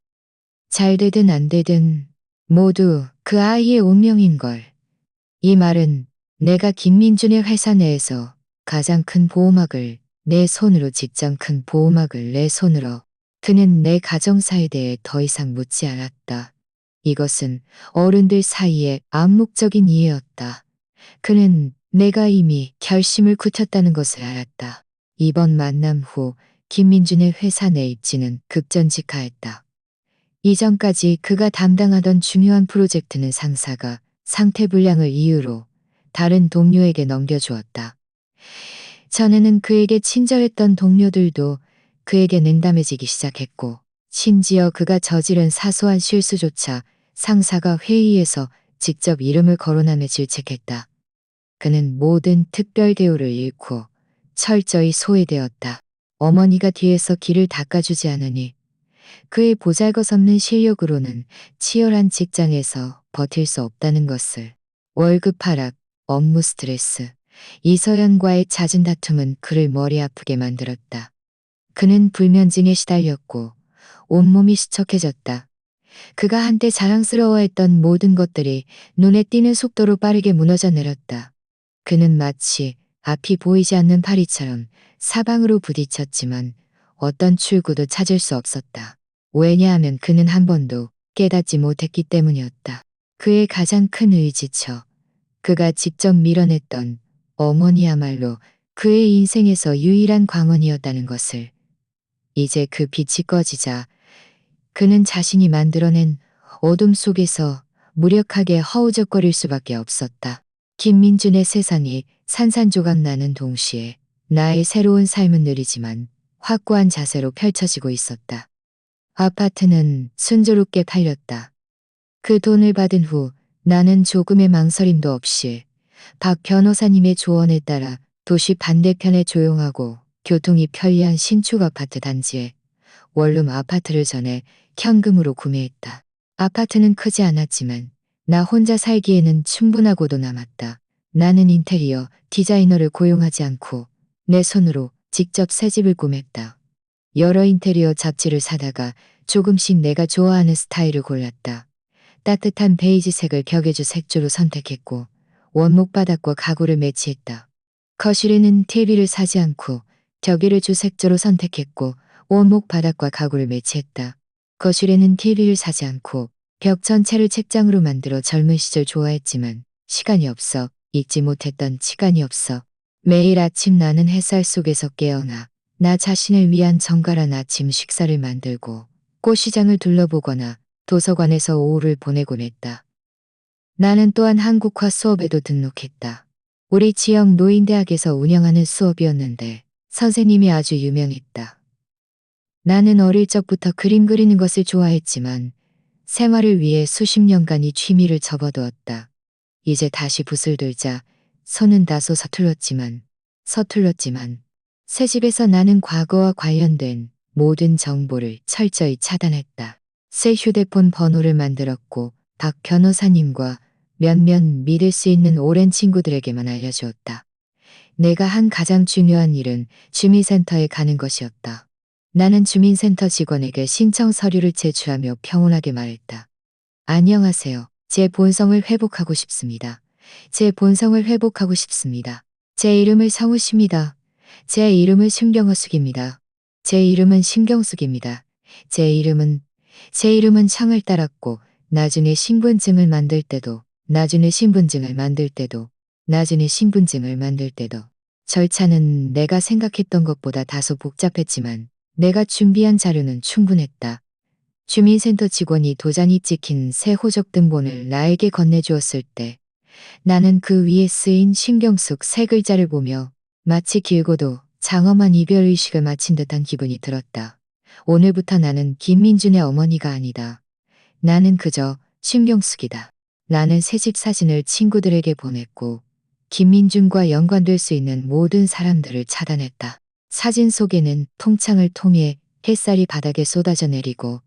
잘 되든 안 되든 모두 그 아이의 운명인걸. 이 말은 내가 김민준의 회사 내에서 가장 큰 보호막을 내 손으로 직접 큰 보호막을 내 손으로 그는 내 가정사에 대해 더 이상 묻지 않았다. 이것은 어른들 사이의 암묵적인 이해였다. 그는 내가 이미 결심을 굳혔다는 것을 알았다. 이번 만남 후 김민준의 회사 내 입지는 급전직하였다. 이전까지 그가 담당하던 중요한 프로젝트는 상사가 상태 불량을 이유로 다른 동료에게 넘겨주었다. 전에는 그에게 친절했던 동료들도 그에게 냉담해지기 시작했고, 심지어 그가 저지른 사소한 실수조차 상사가 회의에서 직접 이름을 거론하며 질책했다. 그는 모든 특별 대우를 잃고 철저히 소외되었다. 어머니가 뒤에서 길을 닦아주지 않으니 그의 보잘것없는 실력으로는 치열한 직장에서 버틸 수 없다는 것을. 월급 하락, 업무 스트레스, 이서연과의 잦은 다툼은 그를 머리 아프게 만들었다. 그는 불면증에 시달렸고 온몸이 수척해졌다. 그가 한때 자랑스러워했던 모든 것들이 눈에 띄는 속도로 빠르게 무너져 내렸다. 그는 마치 앞이 보이지 않는 파리처럼 사방으로 부딪혔지만 어떤 출구도 찾을 수 없었다. 왜냐하면 그는 한 번도 깨닫지 못했기 때문이었다. 그의 가장 큰 의지처, 그가 직접 밀어냈던 어머니야말로 그의 인생에서 유일한 광원이었다는 것을. 이제 그 빛이 꺼지자 그는 자신이 만들어낸 어둠 속에서 무력하게 허우적거릴 수밖에 없었다. 김민준의 세상이 산산조각 나는 동시에 나의 새로운 삶은 느리지만 확고한 자세로 펼쳐지고 있었다. 아파트는 순조롭게 팔렸다. 그 돈을 받은 후 나는 조금의 망설임도 없이 박 변호사님의 조언에 따라 도시 반대편의 조용하고 교통이 편리한 신축 아파트 단지에 원룸 아파트를 전에 현금으로 구매했다. 아파트는 크지 않았지만 나 혼자 살기에는 충분하고도 남았다. 나는 인테리어 디자이너를 고용하지 않고 내 손으로 직접 새 집을 꾸몄다. 여러 인테리어 잡지를 사다가 조금씩 내가 좋아하는 스타일을 골랐다. 따뜻한 베이지색을 격해주 색조로 선택했고 원목 바닥과 가구를 매치했다. 거실에는 TV를 사지 않고 벽에를 주색조로 선택했고 원목 바닥과 가구를 매치했다. 거실에는 TV를 사지 않고 벽 전체를 책장으로 만들어 젊은 시절 좋아했지만 시간이 없어 잊지 못했던 시간이 없어. 매일 아침 나는 햇살 속에서 깨어나 나 자신을 위한 정갈한 아침 식사를 만들고 꽃시장을 둘러보거나 도서관에서 오후를 보내곤 했다. 나는 또한 한국화 수업에도 등록했다. 우리 지역 노인대학에서 운영하는 수업이었는데 선생님이 아주 유명했다. 나는 어릴 적부터 그림 그리는 것을 좋아했지만 생활을 위해 수십 년간 이 취미를 접어두었다. 이제 다시 붓을 들자 손은 다소 서툴렀지만 새 집에서 나는 과거와 관련된 모든 정보를 철저히 차단했다. 새 휴대폰 번호를 만들었고 박 변호사님과 몇몇 믿을 수 있는 오랜 친구들에게만 알려주었다. 내가 한 가장 중요한 일은 주민센터에 가는 것이었다. 나는 주민센터 직원에게 신청 서류를 제출하며 평온하게 말했다. 안녕하세요. 제 본성을 회복하고 싶습니다. 제 본성을 회복하고 싶습니다. 제 이름을 성우십니다. 제 이름은 신경숙입니다. 제 이름은 신경숙입니다. 제 이름은 창을 따랐고 나중에 신분증을 만들 때도 절차는 내가 생각했던 것보다 다소 복잡했지만 내가 준비한 자료는 충분했다. 주민센터 직원이 도장이 찍힌 새 호적 등본을 나에게 건네주었을 때 나는 그 위에 쓰인 신경숙 세 글자를 보며 마치 길고도 장엄한 이별의식을 마친 듯한 기분이 들었다. 오늘부터 나는 김민준의 어머니가 아니다. 나는 그저 신경숙이다. 나는 새집 사진을 친구들에게 보냈고 김민준과 연관될 수 있는 모든 사람들을 차단했다. 사진 속에는 통창을 통해 햇살이 바닥에 쏟아져 내리고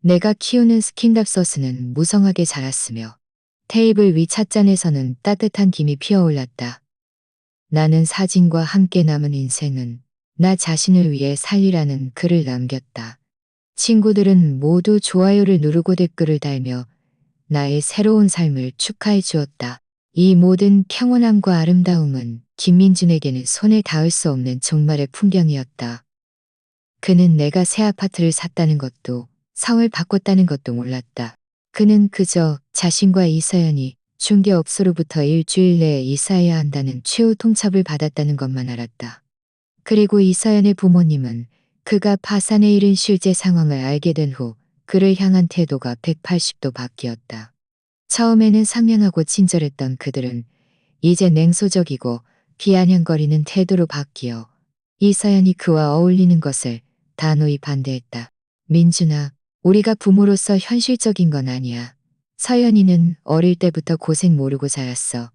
내가 키우는 스킨답 소스는 무성하게 자랐으며 테이블 위 찻잔에서는 따뜻한 김이 피어올랐다. 나는 사진과 함께 남은 인생은 나 자신을 위해 살리라는 글을 남겼다. 친구들은 모두 좋아요를 누르고 댓글을 달며 나의 새로운 삶을 축하해 주었다. 이 모든 평온함과 아름다움은 김민준에게는 손에 닿을 수 없는 종말의 풍경이었다. 그는 내가 새 아파트를 샀다는 것도 성을 바꿨다는 것도 몰랐다. 그는 그저 자신과 이서연이 중개업소로부터 일주일 내에 이사해야 한다는 최후 통첩을 받았다는 것만 알았다. 그리고 이서연의 부모님은 그가 파산에 이른 실제 상황을 알게 된 후 그를 향한 태도가 180도 바뀌었다. 처음에는 상냥하고 친절했던 그들은 이제 냉소적이고 비아냥거리는 태도로 바뀌어 이서연이 그와 어울리는 것을 단호히 반대했다. 민준아, 우리가 부모로서 현실적인 건 아니야. 서연이는 어릴 때부터 고생 모르고 자랐어.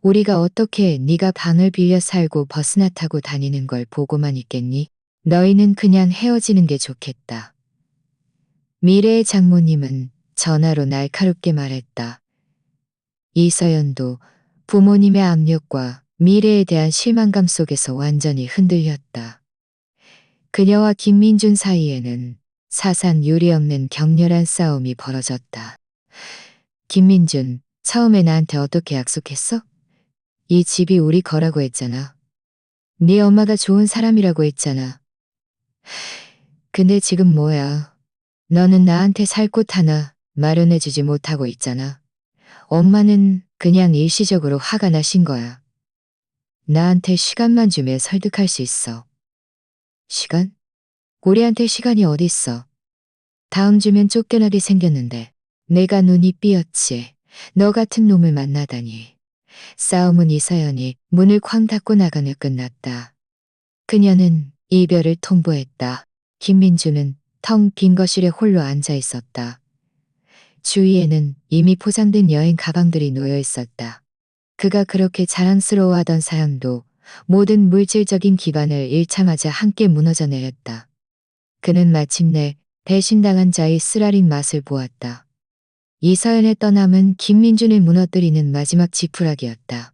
우리가 어떻게 네가 방을 빌려 살고 버스나 타고 다니는 걸 보고만 있겠니? 너희는 그냥 헤어지는 게 좋겠다. 미래의 장모님은 전화로 날카롭게 말했다. 이서연도 부모님의 압력과 미래에 대한 실망감 속에서 완전히 흔들렸다. 그녀와 김민준 사이에는 사산 유리 없는 격렬한 싸움이 벌어졌다. 김민준, 처음에 나한테 어떻게 약속했어? 이 집이 우리 거라고 했잖아. 네 엄마가 좋은 사람이라고 했잖아. 근데 지금 뭐야? 너는 나한테 살 곳 하나 마련해주지 못하고 있잖아. 엄마는 그냥 일시적으로 화가 나신 거야. 나한테 시간만 주면 설득할 수 있어. 시간? 우리한테 시간이 어딨어. 다음 주면 쫓겨나게 생겼는데 내가 눈이 삐었지. 너 같은 놈을 만나다니. 싸움은 이서연이 문을 쾅 닫고 나가며 끝났다. 그녀는 이별을 통보했다. 김민주는 텅 빈 거실에 홀로 앉아 있었다. 주위에는 이미 포장된 여행 가방들이 놓여 있었다. 그가 그렇게 자랑스러워하던 사연도 모든 물질적인 기반을 잃자마자 함께 무너져 내렸다. 그는 마침내 배신당한 자의 쓰라린 맛을 보았다. 이서연의 떠남은 김민준을 무너뜨리는 마지막 지푸라기였다.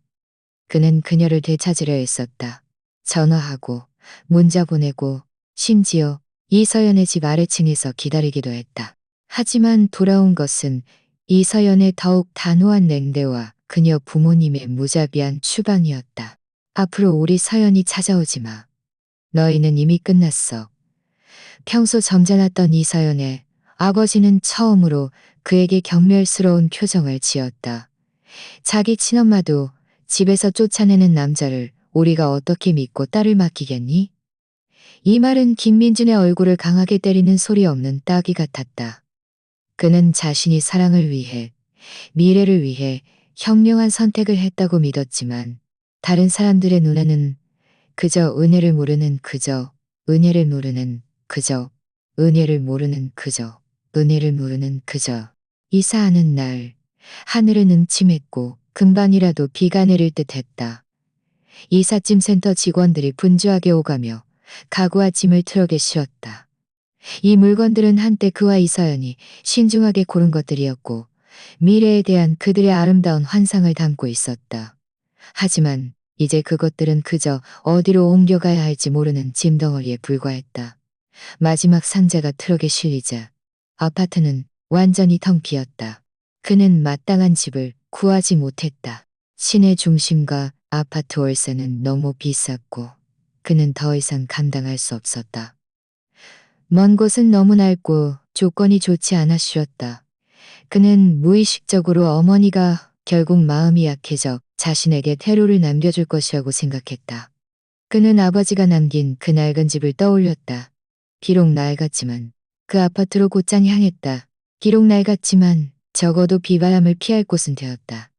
그는 그녀를 되찾으려 했었다. 전화하고 문자 보내고 심지어 이서연의 집 아래층에서 기다리기도 했다. 하지만 돌아온 것은 이서연의 더욱 단호한 냉대와 그녀 부모님의 무자비한 추방이었다. 앞으로 우리 서연이 찾아오지 마. 너희는 이미 끝났어. 평소 점잖았던 이서연의 아버지는 처음으로 그에게 경멸스러운 표정을 지었다. 자기 친엄마도 집에서 쫓아내는 남자를 우리가 어떻게 믿고 딸을 맡기겠니? 이 말은 김민준의 얼굴을 강하게 때리는 소리 없는 따귀 같았다. 그는 자신이 사랑을 위해, 미래를 위해 현명한 선택을 했다고 믿었지만 다른 사람들의 눈에는 그저 은혜를 모르는 그저 은혜를 모르는 그저 은혜를 모르는 그저 은혜를 모르는 그저 이사하는 날 하늘은 음침했고 금방이라도 비가 내릴 듯 했다. 이삿짐 센터 직원들이 분주하게 오가며 가구와 짐을 트럭에 실었다. 이 물건들은 한때 그와 이서연이 신중하게 고른 것들이었고 미래에 대한 그들의 아름다운 환상을 담고 있었다. 하지만 이제 그것들은 그저 어디로 옮겨가야 할지 모르는 짐덩어리에 불과했다. 마지막 상자가 트럭에 실리자 아파트는 완전히 텅 비었다. 그는 마땅한 집을 구하지 못했다. 시내 중심과 아파트 월세는 너무 비쌌고 그는 더 이상 감당할 수 없었다. 먼 곳은 너무 넓고 조건이 좋지 않아 쉬었다. 그는 무의식적으로 어머니가 결국 마음이 약해져 자신에게 태로를 남겨줄 것이라고 생각했다. 그는 아버지가 남긴 그 낡은 집을 떠올렸다. 비록 낡았지만 그 아파트로 곧장 향했다. 비록 낡았지만 적어도 비바람을 피할 곳은 되었다.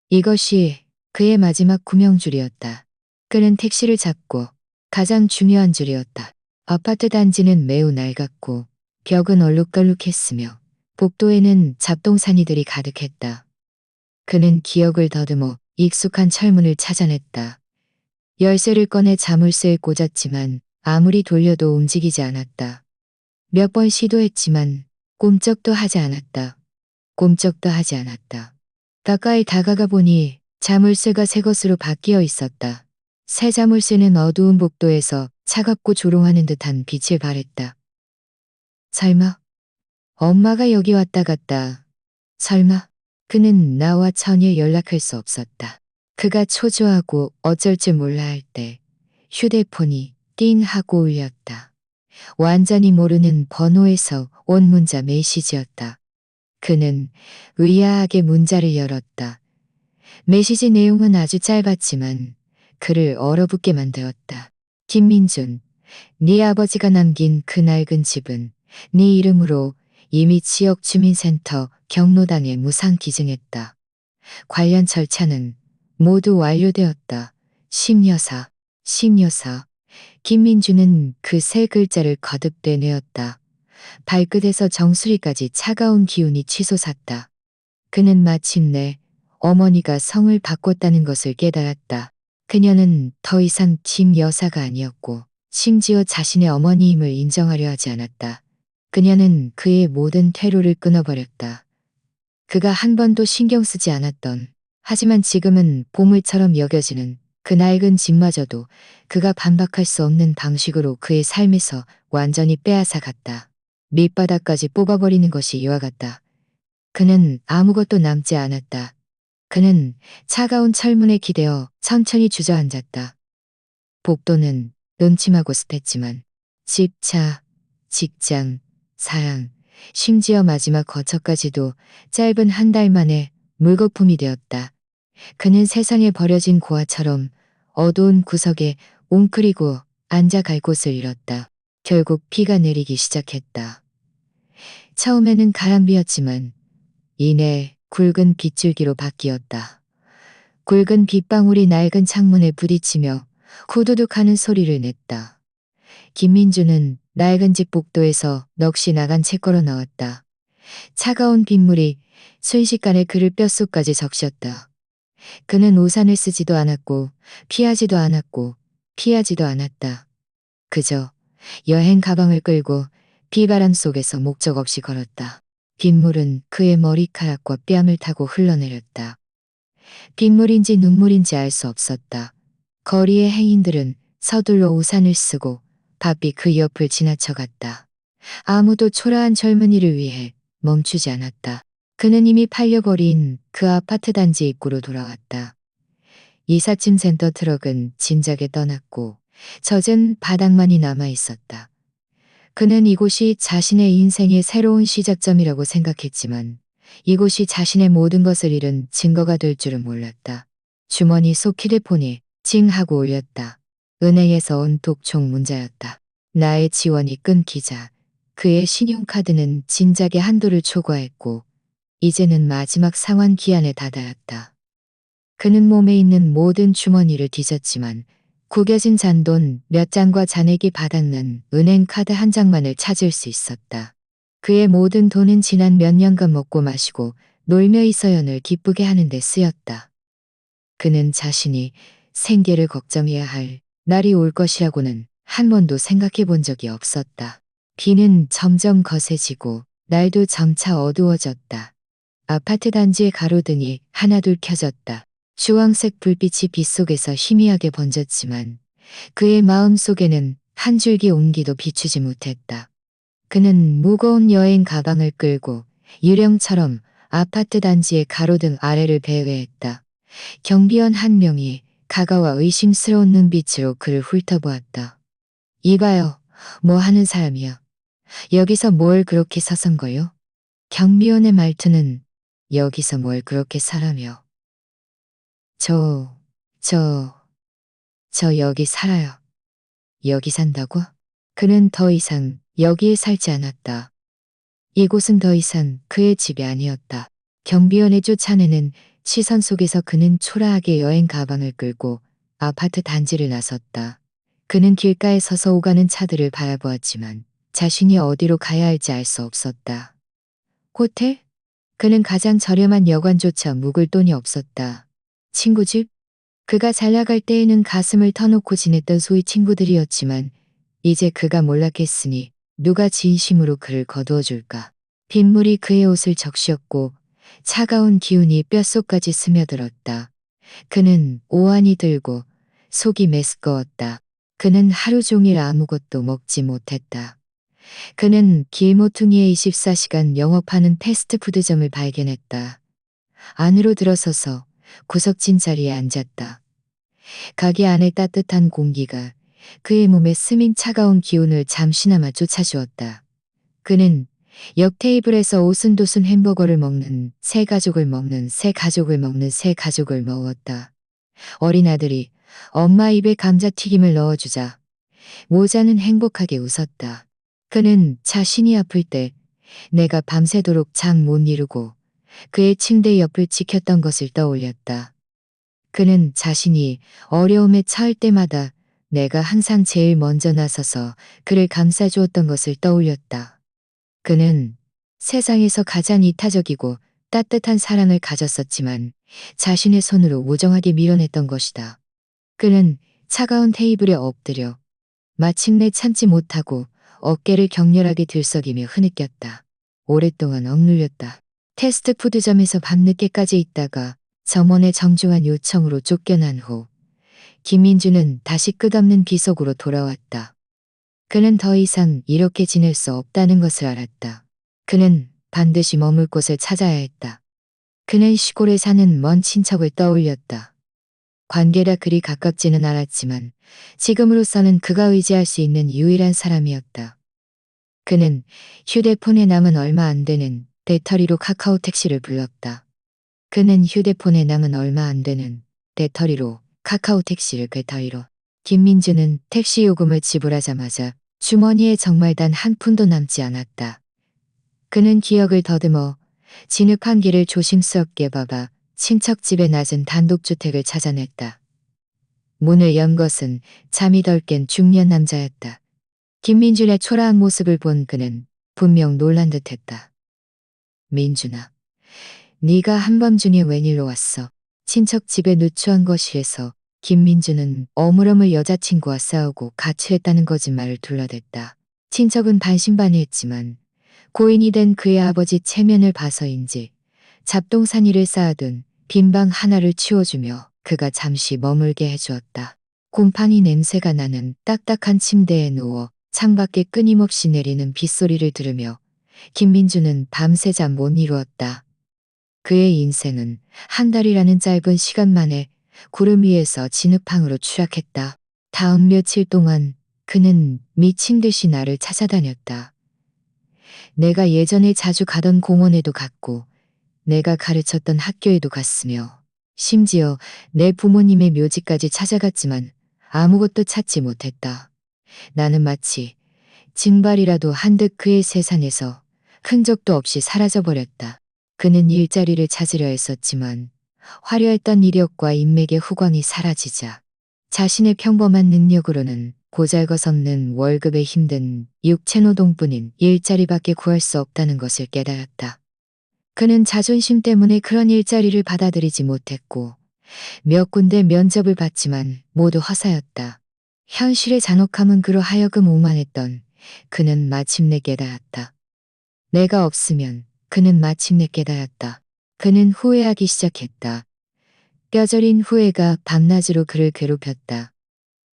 이것이 그의 마지막 구명줄이었다. 그는 택시를 잡고 가장 중요한 줄이었다. 아파트 단지는 매우 낡았고 벽은 얼룩덜룩했으며 복도에는 잡동사니들이 가득했다. 그는 기억을 더듬어 익숙한 철문을 찾아냈다. 열쇠를 꺼내 자물쇠에 꽂았지만 아무리 돌려도 움직이지 않았다. 몇 번 시도했지만 꼼짝도 하지 않았다. 꼼짝도 하지 않았다. 가까이 다가가 보니 자물쇠가 새 것으로 바뀌어 있었다. 새 자물쇠는 어두운 복도에서 차갑고 조롱하는 듯한 빛을 발했다. 설마? 엄마가 여기 왔다 갔다. 설마? 그는 나와 전혀 연락할 수 없었다. 그가 초조하고 어쩔 줄 몰라 할 때 휴대폰이 띵 하고 울렸다. 완전히 모르는 번호에서 온 문자 메시지였다. 그는 의아하게 문자를 열었다. 메시지 내용은 아주 짧았지만 그를 얼어붙게 만들었다. 김민준, 네 아버지가 남긴 그 낡은 집은 네 이름으로 이미 지역주민센터 경로당에 무상 기증했다. 관련 절차는 모두 완료되었다. 심여사, 심여사. 김민주는 그 세 글자를 거듭 되뇌었다. 발끝에서 정수리까지 차가운 기운이 치솟았다. 그는 마침내 어머니가 성을 바꿨다는 것을 깨달았다. 그녀는 더 이상 김 여사가 아니었고 심지어 자신의 어머니임을 인정하려 하지 않았다. 그녀는 그의 모든 퇴로를 끊어버렸다. 그가 한 번도 신경 쓰지 않았던, 하지만 지금은 보물처럼 여겨지는 그 낡은 집마저도 그가 반박할 수 없는 방식으로 그의 삶에서 완전히 빼앗아 갔다. 밑바닥까지 뽑아버리는 것이 이와 같다. 그는 아무것도 남지 않았다. 그는 차가운 철문에 기대어 천천히 주저앉았다. 복도는 음침하고 습했지만 집, 차, 직장, 사랑, 심지어 마지막 거처까지도 짧은 한 달 만에 물거품이 되었다. 그는 세상에 버려진 고아처럼 어두운 구석에 웅크리고 앉아 갈 곳을 잃었다. 결국 비가 내리기 시작했다. 처음에는 가람비였지만 이내 굵은 빗줄기로 바뀌었다. 굵은 빗방울이 낡은 창문에 부딪히며 후두둑하는 소리를 냈다. 김민주는 낡은 집 복도에서 넋이 나간 채 걸어 나왔다. 차가운 빗물이 순식간에 그를 뼛속까지 적셨다. 그는 우산을 쓰지도 않았고 피하지도 않았고 피하지도 않았다. 그저 여행 가방을 끌고 비바람 속에서 목적 없이 걸었다. 빗물은 그의 머리카락과 뺨을 타고 흘러내렸다. 빗물인지 눈물인지 알 수 없었다. 거리의 행인들은 서둘러 우산을 쓰고 바삐 그 옆을 지나쳐갔다. 아무도 초라한 젊은이를 위해 멈추지 않았다. 그는 이미 팔려버린 그 아파트 단지 입구로 돌아왔다. 이삿짐 센터 트럭은 진작에 떠났고 젖은 바닥만이 남아 있었다. 그는 이곳이 자신의 인생의 새로운 시작점이라고 생각했지만 이곳이 자신의 모든 것을 잃은 증거가 될 줄은 몰랐다. 주머니 속 휴대폰이 찡 하고 울렸다. 은행에서 온 독촉 문자였다. 나의 지원이 끊기자 그의 신용카드는 진작에 한도를 초과했고 이제는 마지막 상환 기한에 다다랐다. 그는 몸에 있는 모든 주머니를 뒤졌지만 구겨진 잔돈 몇 장과 잔액이 바닥난 은행 카드 한 장만을 찾을 수 있었다. 그의 모든 돈은 지난 몇 년간 먹고 마시고 놀며 이 서연을 기쁘게 하는 데 쓰였다. 그는 자신이 생계를 걱정해야 할 날이 올 것이라고는 한 번도 생각해 본 적이 없었다. 비는 점점 거세지고 날도 점차 어두워졌다. 아파트 단지의 가로등이 하나둘 켜졌다. 주황색 불빛이 빗속에서 희미하게 번졌지만 그의 마음 속에는 한 줄기 온기도 비추지 못했다. 그는 무거운 여행 가방을 끌고 유령처럼 아파트 단지의 가로등 아래를 배회했다. 경비원 한 명이 가가와 의심스러운 눈빛으로 그를 훑어보았다. 이봐요, 뭐 하는 사람이야? 여기서 뭘 그렇게 서성거려? 경비원의 말투는 여기서 뭘 그렇게 살아며. 저, 저, 저 여기 살아요. 여기 산다고? 그는 더 이상 여기에 살지 않았다. 이곳은 더 이상 그의 집이 아니었다. 경비원의 쫓아내는 시선 속에서 그는 초라하게 여행 가방을 끌고 아파트 단지를 나섰다. 그는 길가에 서서 오가는 차들을 바라보았지만 자신이 어디로 가야 할지 알 수 없었다. 호텔? 그는 가장 저렴한 여관조차 묵을 돈이 없었다. 친구 집? 그가 잘 나갈 때에는 가슴을 터놓고 지냈던 소위 친구들이었지만 이제 그가 몰락했으니 누가 진심으로 그를 거두어줄까. 빗물이 그의 옷을 적시었고 차가운 기운이 뼛속까지 스며들었다. 그는 오한이 들고 속이 메스꺼웠다. 그는 하루 종일 아무것도 먹지 못했다. 그는 길모퉁이에 24시간 영업하는 패스트푸드점을 발견했다. 안으로 들어서서 구석진 자리에 앉았다. 가게 안의 따뜻한 공기가 그의 몸에 스민 차가운 기운을 잠시나마 쫓아주었다. 그는 옆 테이블에서 오순도순 햄버거를 먹는 새 가족을 먹는 새 가족을 먹는 새 가족을 먹었다. 어린 아들이 엄마 입에 감자튀김을 넣어주자 모자는 행복하게 웃었다. 그는 자신이 아플 때 내가 밤새도록 잠 못 이루고 그의 침대 옆을 지켰던 것을 떠올렸다. 그는 자신이 어려움에 처할 때마다 내가 항상 제일 먼저 나서서 그를 감싸주었던 것을 떠올렸다. 그는 세상에서 가장 이타적이고 따뜻한 사랑을 가졌었지만 자신의 손으로 무정하게 밀어냈던 것이다. 그는 차가운 테이블에 엎드려 마침내 참지 못하고 어깨를 격렬하게 들썩이며 흐느꼈다. 오랫동안 억눌렸다. 패스트푸드점에서 밤늦게까지 있다가 점원의 정중한 요청으로 쫓겨난 후 김민주는 다시 끝없는 비속으로 돌아왔다. 그는 더 이상 이렇게 지낼 수 없다는 것을 알았다. 그는 반드시 머물 곳을 찾아야 했다. 그는 시골에 사는 먼 친척을 떠올렸다. 관계라 그리 가깝지는 않았지만 지금으로서는 그가 의지할 수 있는 유일한 사람이었다. 그는 휴대폰에 남은 얼마 안 되는 배터리로 카카오 택시를 불렀다. 그는 휴대폰에 남은 얼마 안 되는 배터리로 카카오 택시를 배터리로. 김민주는 택시 요금을 지불하자마자 주머니에 정말 단 한 푼도 남지 않았다. 그는 기억을 더듬어 진흙한 길을 조심스럽게 밟아 친척 집의 낮은 단독주택을 찾아냈다. 문을 연 것은 잠이 덜 깬 중년 남자였다. 김민준의 초라한 모습을 본 그는 분명 놀란 듯했다. 민준아, 네가 한밤중에 웬일로 왔어? 친척 집의 누추한 거실에서 김민주는 어물어물 여자친구와 싸우고 가출했다는 거짓말을 둘러댔다. 친척은 반신반의했지만 고인이 된 그의 아버지 체면을 봐서인지 잡동사니를 쌓아둔 빈방 하나를 치워주며 그가 잠시 머물게 해주었다. 곰팡이 냄새가 나는 딱딱한 침대에 누워 창밖에 끊임없이 내리는 빗소리를 들으며 김민주는 밤새 잠 못 이루었다. 그의 인생은 한 달이라는 짧은 시간 만에 구름 위에서 진흙탕으로 추락했다. 다음 며칠 동안 그는 미친 듯이 나를 찾아다녔다. 내가 예전에 자주 가던 공원에도 갔고 내가 가르쳤던 학교에도 갔으며 심지어 내 부모님의 묘지까지 찾아갔지만 아무것도 찾지 못했다. 나는 마치 징발이라도 한 듯 그의 세상에서 흔적도 없이 사라져버렸다. 그는 일자리를 찾으려 했었지만 화려했던 이력과 인맥의 후광이 사라지자 자신의 평범한 능력으로는 보잘것없는 월급에 힘든 육체노동뿐인 일자리밖에 구할 수 없다는 것을 깨달았다. 그는 자존심 때문에 그런 일자리를 받아들이지 못했고 몇 군데 면접을 봤지만 모두 허사였다. 현실의 잔혹함은 그로 하여금 오만했던 그는 마침내 깨달았다. 내가 없으면 그는 마침내 깨달았다. 그는 후회하기 시작했다. 뼈저린 후회가 밤낮으로 그를 괴롭혔다.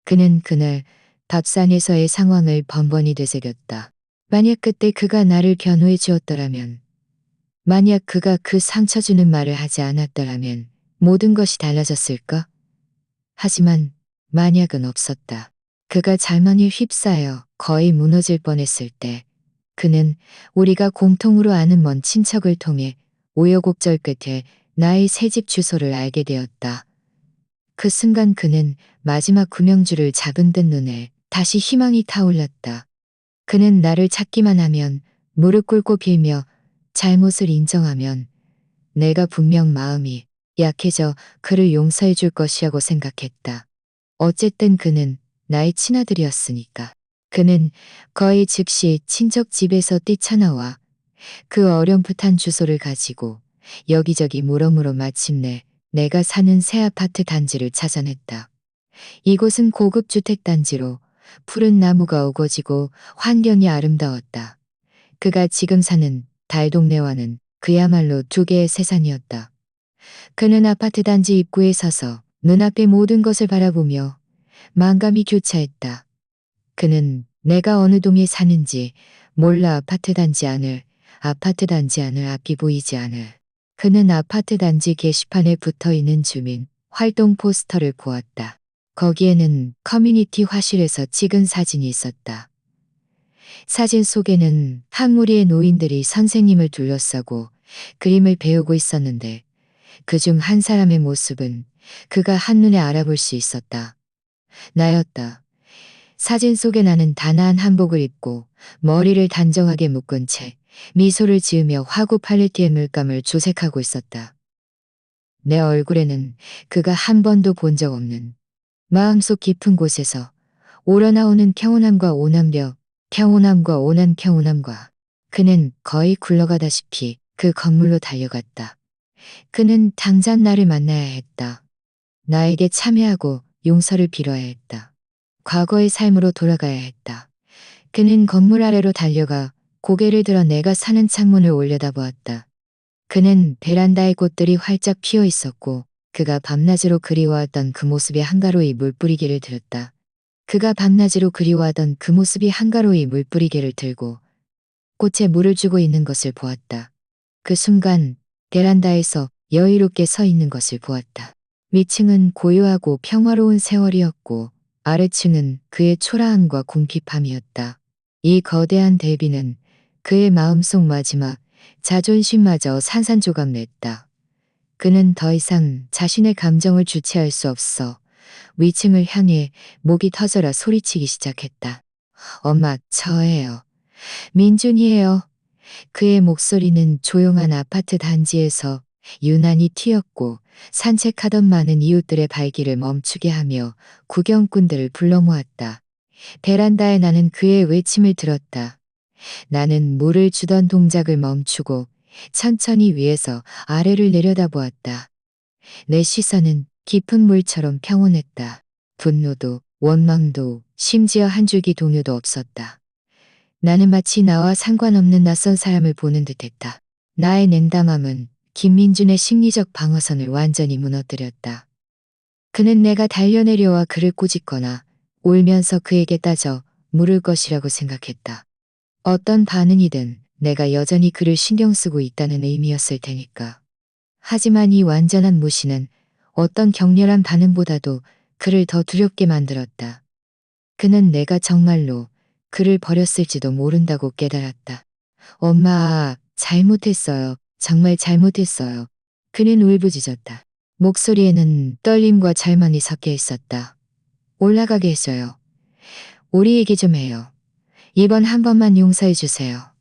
그는 그날 밥상에서의 상황을 번번이 되새겼다. 만약 그때 그가 나를 변호해 주었더라면, 만약 그가 그 상처 주는 말을 하지 않았더라면 모든 것이 달라졌을까? 하지만 만약은 없었다. 그가 잘만이 휩싸여 거의 무너질 뻔했을 때 그는 우리가 공통으로 아는 먼 친척을 통해 우여곡절 끝에 나의 새집 주소를 알게 되었다. 그 순간 그는 마지막 구명줄을 잡은 듯 눈에 다시 희망이 타올랐다. 그는 나를 찾기만 하면 무릎 꿇고 빌며 잘못을 인정하면 내가 분명 마음이 약해져 그를 용서해 줄 것이라고 생각했다. 어쨌든 그는 나의 친아들이었으니까. 그는 거의 즉시 친척 집에서 뛰쳐나와 그 어렴풋한 주소를 가지고 여기저기 물어물어 마침내 내가 사는 새 아파트 단지를 찾아냈다. 이곳은 고급 주택 단지로 푸른 나무가 우거지고 환경이 아름다웠다. 그가 지금 사는 달동네와는 그야말로 두 개의 세상이었다. 그는 아파트 단지 입구에 서서 눈앞의 모든 것을 바라보며 만감이 교차했다. 그는 내가 어느 동에 사는지 몰라 아파트 단지 안을 앞이 보이지 않을. 그는 아파트 단지 게시판에 붙어 있는 주민 활동 포스터를 보았다. 거기에는 커뮤니티 화실에서 찍은 사진이 있었다. 사진 속에는 한 무리의 노인들이 선생님을 둘러싸고 그림을 배우고 있었는데 그중 한 사람의 모습은 그가 한눈에 알아볼 수 있었다. 나였다. 사진 속의 나는 단아한 한복을 입고 머리를 단정하게 묶은 채 미소를 지으며 화구 팔레트의 물감을 조색하고 있었다. 내 얼굴에는 그가 한 번도 본 적 없는 마음속 깊은 곳에서 우러나오는 평온함과 그는 거의 굴러가다시피 그 건물로 달려갔다. 그는 당장 나를 만나야 했다. 나에게 참여하고 용서를 빌어야 했다. 과거의 삶으로 돌아가야 했다. 그는 건물 아래로 달려가 고개를 들어 내가 사는 창문을 올려다보았다. 그는 베란다에 꽃들이 활짝 피어 있었고 그가 밤낮으로 그리워하던 그 모습이 한가로이 물뿌리개를 들었다. 그가 밤낮으로 그리워하던 그 모습이 한가로이 물뿌리개를 들고 꽃에 물을 주고 있는 것을 보았다. 그 순간 베란다에서 여유롭게 서 있는 것을 보았다. 위층은 고요하고 평화로운 세월이었고 아래층은 그의 초라함과 궁핍함이었다. 이 거대한 대비는 그의 마음속 마지막 자존심마저 산산조각 냈다. 그는 더 이상 자신의 감정을 주체할 수 없어 위층을 향해 목이 터져라 소리치기 시작했다. 엄마, 저예요. 민준이에요. 그의 목소리는 조용한 아파트 단지에서 유난히 튀었고 산책하던 많은 이웃들의 발길을 멈추게 하며 구경꾼들을 불러 모았다. 베란다에 나는 그의 외침을 들었다. 나는 물을 주던 동작을 멈추고 천천히 위에서 아래를 내려다보았다. 내 시선은 깊은 물처럼 평온했다. 분노도 원망도 심지어 한 줄기 동요도 없었다. 나는 마치 나와 상관없는 낯선 사람을 보는 듯했다. 나의 냉담함은 김민준의 심리적 방어선을 완전히 무너뜨렸다. 그는 내가 달려내려와 그를 꾸짖거나 울면서 그에게 따져 물을 것이라고 생각했다. 어떤 반응이든 내가 여전히 그를 신경 쓰고 있다는 의미였을 테니까. 하지만 이 완전한 무시는 어떤 격렬한 반응보다도 그를 더 두렵게 만들었다. 그는 내가 정말로 그를 버렸을지도 모른다고 깨달았다. 엄마, 잘못했어요. 정말 잘못했어요. 그는 울부짖었다. 목소리에는 떨림과 절망이 섞여 있었다. 올라가게 해줘요. 우리 얘기 좀 해요. 이번 한 번만 용서해 주세요.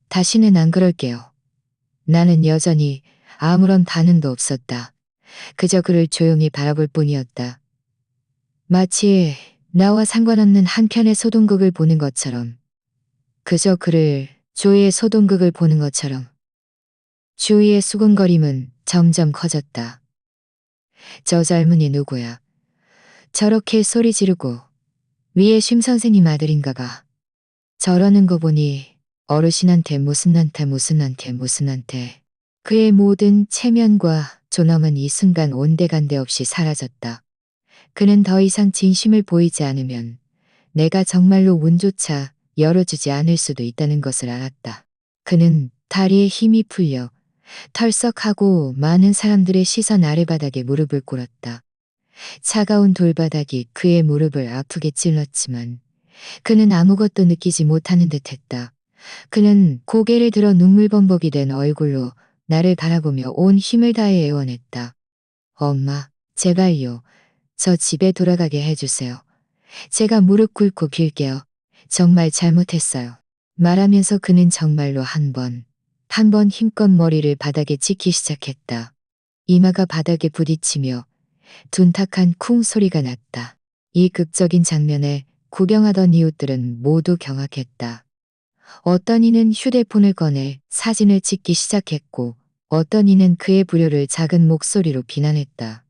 다시는 안 그럴게요. 나는 여전히 아무런 반응도 없었다. 그저 그를 조용히 바라볼 뿐이었다. 마치 나와 상관없는 한 편의 소동극을 보는 것처럼. 그저 그를 조이의 소동극을 보는 것처럼. 주위의 수군거림은 점점 커졌다. 저 젊은이 누구야? 저렇게 소리 지르고 위에 쉼 선생님 아들인가 봐. 저러는 거 보니 어르신한테 무슨 한테. 그의 모든 체면과 존엄은 이 순간 온데간데 없이 사라졌다. 그는 더 이상 진심을 보이지 않으면 내가 정말로 문조차 열어주지 않을 수도 있다는 것을 알았다. 그는 다리에 힘이 풀려 털썩하고 많은 사람들의 시선 아래바닥에 무릎을 꿇었다. 차가운 돌바닥이 그의 무릎을 아프게 찔렀지만 그는 아무것도 느끼지 못하는 듯했다. 그는 고개를 들어 눈물범벅이 된 얼굴로 나를 바라보며 온 힘을 다해 애원했다. 엄마, 제발요. 저 집에 돌아가게 해주세요. 제가 무릎 꿇고 빌게요. 정말 잘못했어요. 말하면서 그는 정말로 한 번 힘껏 머리를 바닥에 찍기 시작했다. 이마가 바닥에 부딪히며 둔탁한 쿵 소리가 났다. 이 극적인 장면에 구경하던 이웃들은 모두 경악했다. 어떤 이는 휴대폰을 꺼내 사진을 찍기 시작했고 어떤 이는 그의 불효를 작은 목소리로 비난했다.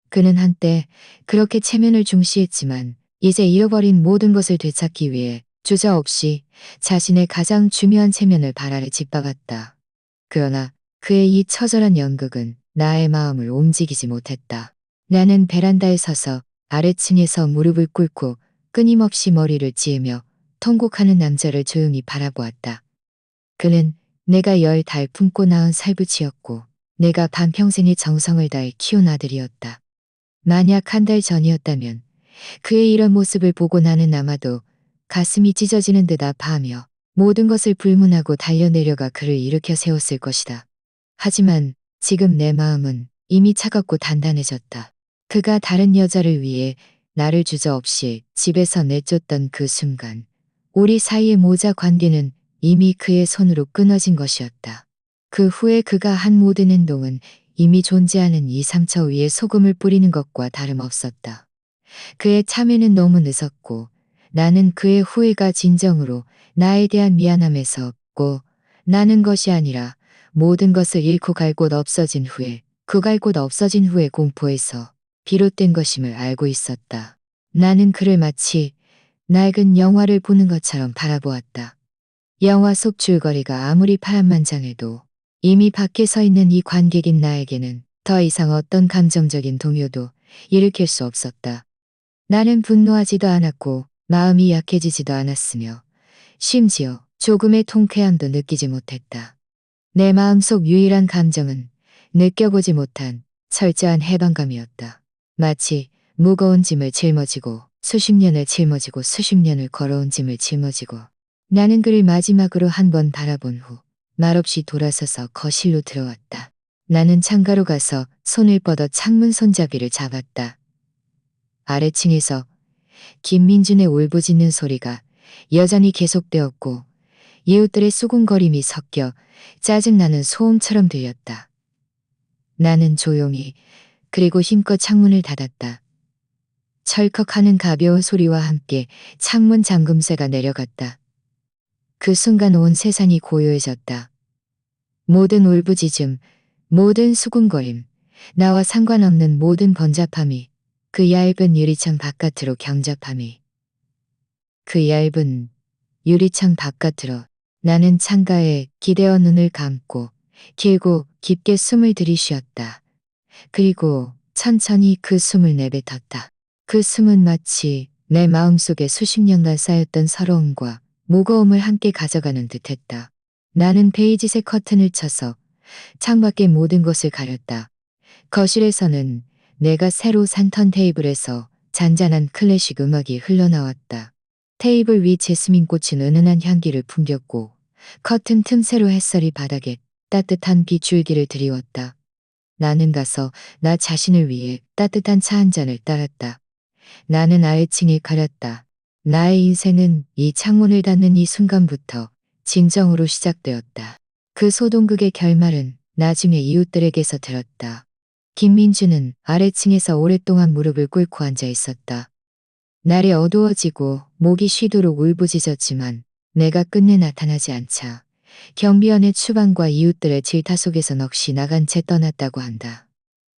그는 한때 그렇게 체면을 중시했지만 이제 잃어버린 모든 것을 되찾기 위해 주저없이 자신의 가장 중요한 체면을 발 아래 짓박았다. 그러나 그의 이 처절한 연극은 나의 마음을 움직이지 못했다. 나는 베란다에 서서 아래층에서 무릎을 꿇고 끊임없이 머리를 찌으며 통곡하는 남자를 조용히 바라보았다. 그는 내가 10달 품고 낳은 살부치였고 내가 반평생의 정성을 다해 키운 아들이었다. 만약 한 달 전이었다면 그의 이런 모습을 보고 나는 아마도 가슴이 찢어지는 듯 아파하며 모든 것을 불문하고 달려내려가 그를 일으켜 세웠을 것이다. 하지만 지금 내 마음은 이미 차갑고 단단해졌다. 그가 다른 여자를 위해 나를 주저없이 집에서 내쫓던 그 순간 우리 사이의 모자 관계는 이미 그의 손으로 끊어진 것이었다. 그 후에 그가 한 모든 행동은 이미 존재하는 이 상처 위에 소금을 뿌리는 것과 다름없었다. 그의 참회는 너무 늦었고 나는 그의 후회가 진정으로 나에 대한 미안함에서 없고 나는 것이 아니라 모든 것을 잃고 갈 곳 없어진 후에 그 갈 곳 없어진 후의 공포에서 비롯된 것임을 알고 있었다. 나는 그를 마치 낡은 영화를 보는 것처럼 바라보았다. 영화 속 줄거리가 아무리 파란만장해도 이미 밖에 서 있는 이 관객인 나에게는 더 이상 어떤 감정적인 동요도 일으킬 수 없었다. 나는 분노하지도 않았고 마음이 약해지지도 않았으며 심지어 조금의 통쾌함도 느끼지 못했다. 내 마음속 유일한 감정은 느껴보지 못한 철저한 해방감이었다. 마치 무거운 짐을 짊어지고 수십 년을 짊어지고 수십 년을 걸어온 짐을 짊어지고 나는 그를 마지막으로 한 번 바라본 후 말없이 돌아서서 거실로 들어왔다. 나는 창가로 가서 손을 뻗어 창문 손잡이를 잡았다. 아래층에서 김민준의 울부짖는 소리가 여전히 계속되었고 이웃들의 수군거림이 섞여 짜증나는 소음처럼 들렸다. 나는 조용히 그리고 힘껏 창문을 닫았다. 철컥하는 가벼운 소리와 함께 창문 잠금쇠가 내려갔다. 그 순간 온 세상이 고요해졌다. 모든 울부짖음, 모든 수군거림, 나와 상관없는 모든 번잡함이 그 얇은 유리창 바깥으로 경접함이 그 얇은 유리창 바깥으로 나는 창가에 기대어 눈을 감고 길고 깊게 숨을 들이쉬었다. 그리고 천천히 그 숨을 내뱉었다. 그 숨은 마치 내 마음속에 수십 년간 쌓였던 서러움과 무거움을 함께 가져가는 듯했다. 나는 베이지색 커튼을 쳐서 창밖의 모든 것을 가렸다. 거실에서는 내가 새로 산 턴테이블에서 잔잔한 클래식 음악이 흘러나왔다. 테이블 위 제스민 꽃은 은은한 향기를 풍겼고 커튼 틈새로 햇살이 바닥에 따뜻한 빛줄기를 드리웠다. 나는 가서 나 자신을 위해 따뜻한 차 한 잔을 따랐다. 나는 아래층에 가렸다. 나의 인생은 이 창문을 닫는 이 순간부터 진정으로 시작되었다. 그 소동극의 결말은 나중에 이웃들에게서 들었다. 김민주는 아래층에서 오랫동안 무릎을 꿇고 앉아 있었다. 날이 어두워지고 목이 쉬도록 울부짖었지만 내가 끝내 나타나지 않자 경비원의 추방과 이웃들의 질타 속에서 넋이 나간 채 떠났다고 한다.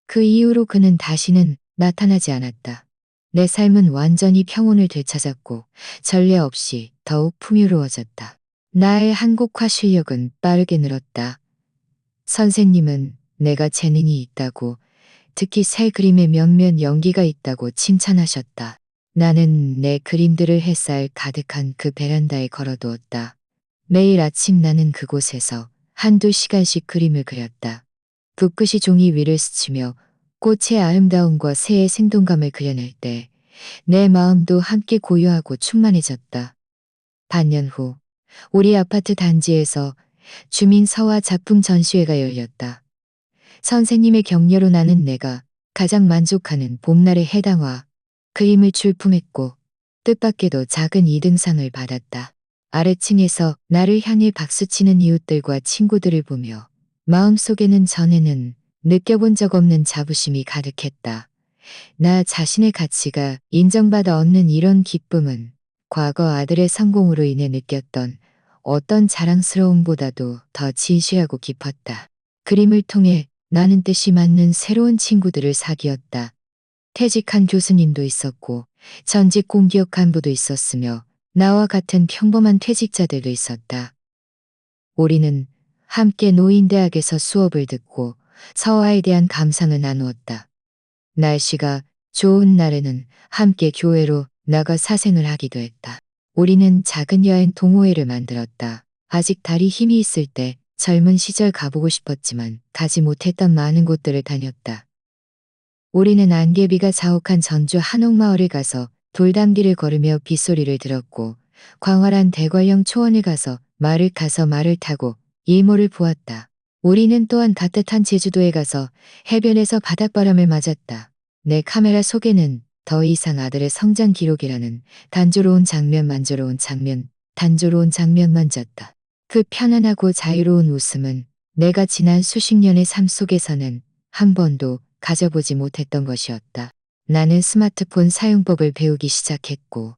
그 이후로 그는 다시는 나타나지 않았다. 내 삶은 완전히 평온을 되찾았고 전례 없이 더욱 풍요로워졌다. 나의 한국화 실력은 빠르게 늘었다. 선생님은 내가 재능이 있다고, 특히 새 그림에 몇몇 연기가 있다고 칭찬하셨다. 나는 내 그림들을 햇살 가득한 그 베란다에 걸어두었다. 매일 아침 나는 그곳에서 한두 시간씩 그림을 그렸다. 붓끝이 종이 위를 스치며 꽃의 아름다움과 새의 생동감을 그려낼 때 내 마음도 함께 고요하고 충만해졌다. 반년 후 우리 아파트 단지에서 주민서화 작품 전시회가 열렸다. 선생님의 격려로 나는 내가 가장 만족하는 봄날의 해당화 그림을 출품했고 뜻밖에도 작은 2등상을 받았다. 아래층에서 나를 향해 박수치는 이웃들과 친구들을 보며 마음속에는 전에는 느껴본 적 없는 자부심이 가득했다. 나 자신의 가치가 인정받아 얻는 이런 기쁨은 과거 아들의 성공으로 인해 느꼈던 어떤 자랑스러움보다도 더 진실하고 깊었다. 그림을 통해 나는 뜻이 맞는 새로운 친구들을 사귀었다. 퇴직한 교수님도 있었고 전직 공기업 간부도 있었으며 나와 같은 평범한 퇴직자들도 있었다. 우리는 함께 노인대학에서 수업을 듣고 서화에 대한 감상을 나누었다. 날씨가 좋은 날에는 함께 교회로 나가 사생을 하기도 했다. 우리는 작은 여행 동호회를 만들었다. 아직 다리 힘이 있을 때 젊은 시절 가보고 싶었지만 가지 못했던 많은 곳들을 다녔다. 우리는 안개비가 자욱한 전주 한옥마을에 가서 돌담길을 걸으며 빗소리를 들었고 광활한 대관령 초원에 가서 말을 타고 일몰을 보았다. 우리는 또한 따뜻한 제주도에 가서 해변에서 바닷바람을 맞았다. 내 카메라 속에는 더 이상 아들의 성장 기록이라는 단조로운 장면만 졌다. 그 편안하고 자유로운 웃음은 내가 지난 수십 년의 삶 속에서는 한 번도 가져보지 못했던 것이었다. 나는 스마트폰 사용법을 배우기 시작했고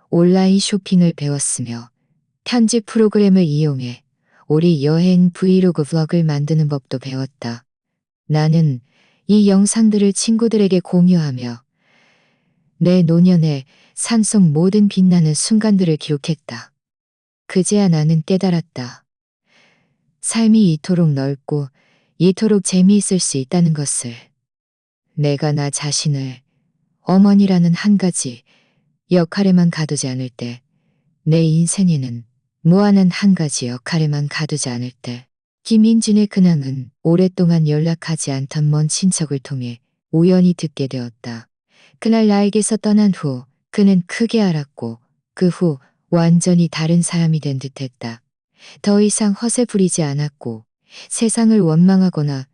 온라인 쇼핑을 배웠으며 편집 프로그램을 이용해 우리 여행 브이로그 블로그를 만드는 법도 배웠다. 나는 이 영상들을 친구들에게 공유하며 내 노년의 삶 속 모든 빛나는 순간들을 기록했다. 그제야 나는 깨달았다. 삶이 이토록 넓고 이토록 재미있을 수 있다는 것을. 내가 나 자신을 어머니라는 한 가지 역할에만 가두지 않을 때, 내 인생에는 무한한 한 가지 역할에만 가두지 않을 때, 김인준의 근황은 오랫동안 연락하지 않던 먼 친척을 통해 우연히 듣게 되었다. 그날 나에게서 떠난 후 그는 크게 알았고 그 후 완전히 다른 사람이 된 듯했다. 더 이상 허세 부리지 않았고 세상을 원망하거나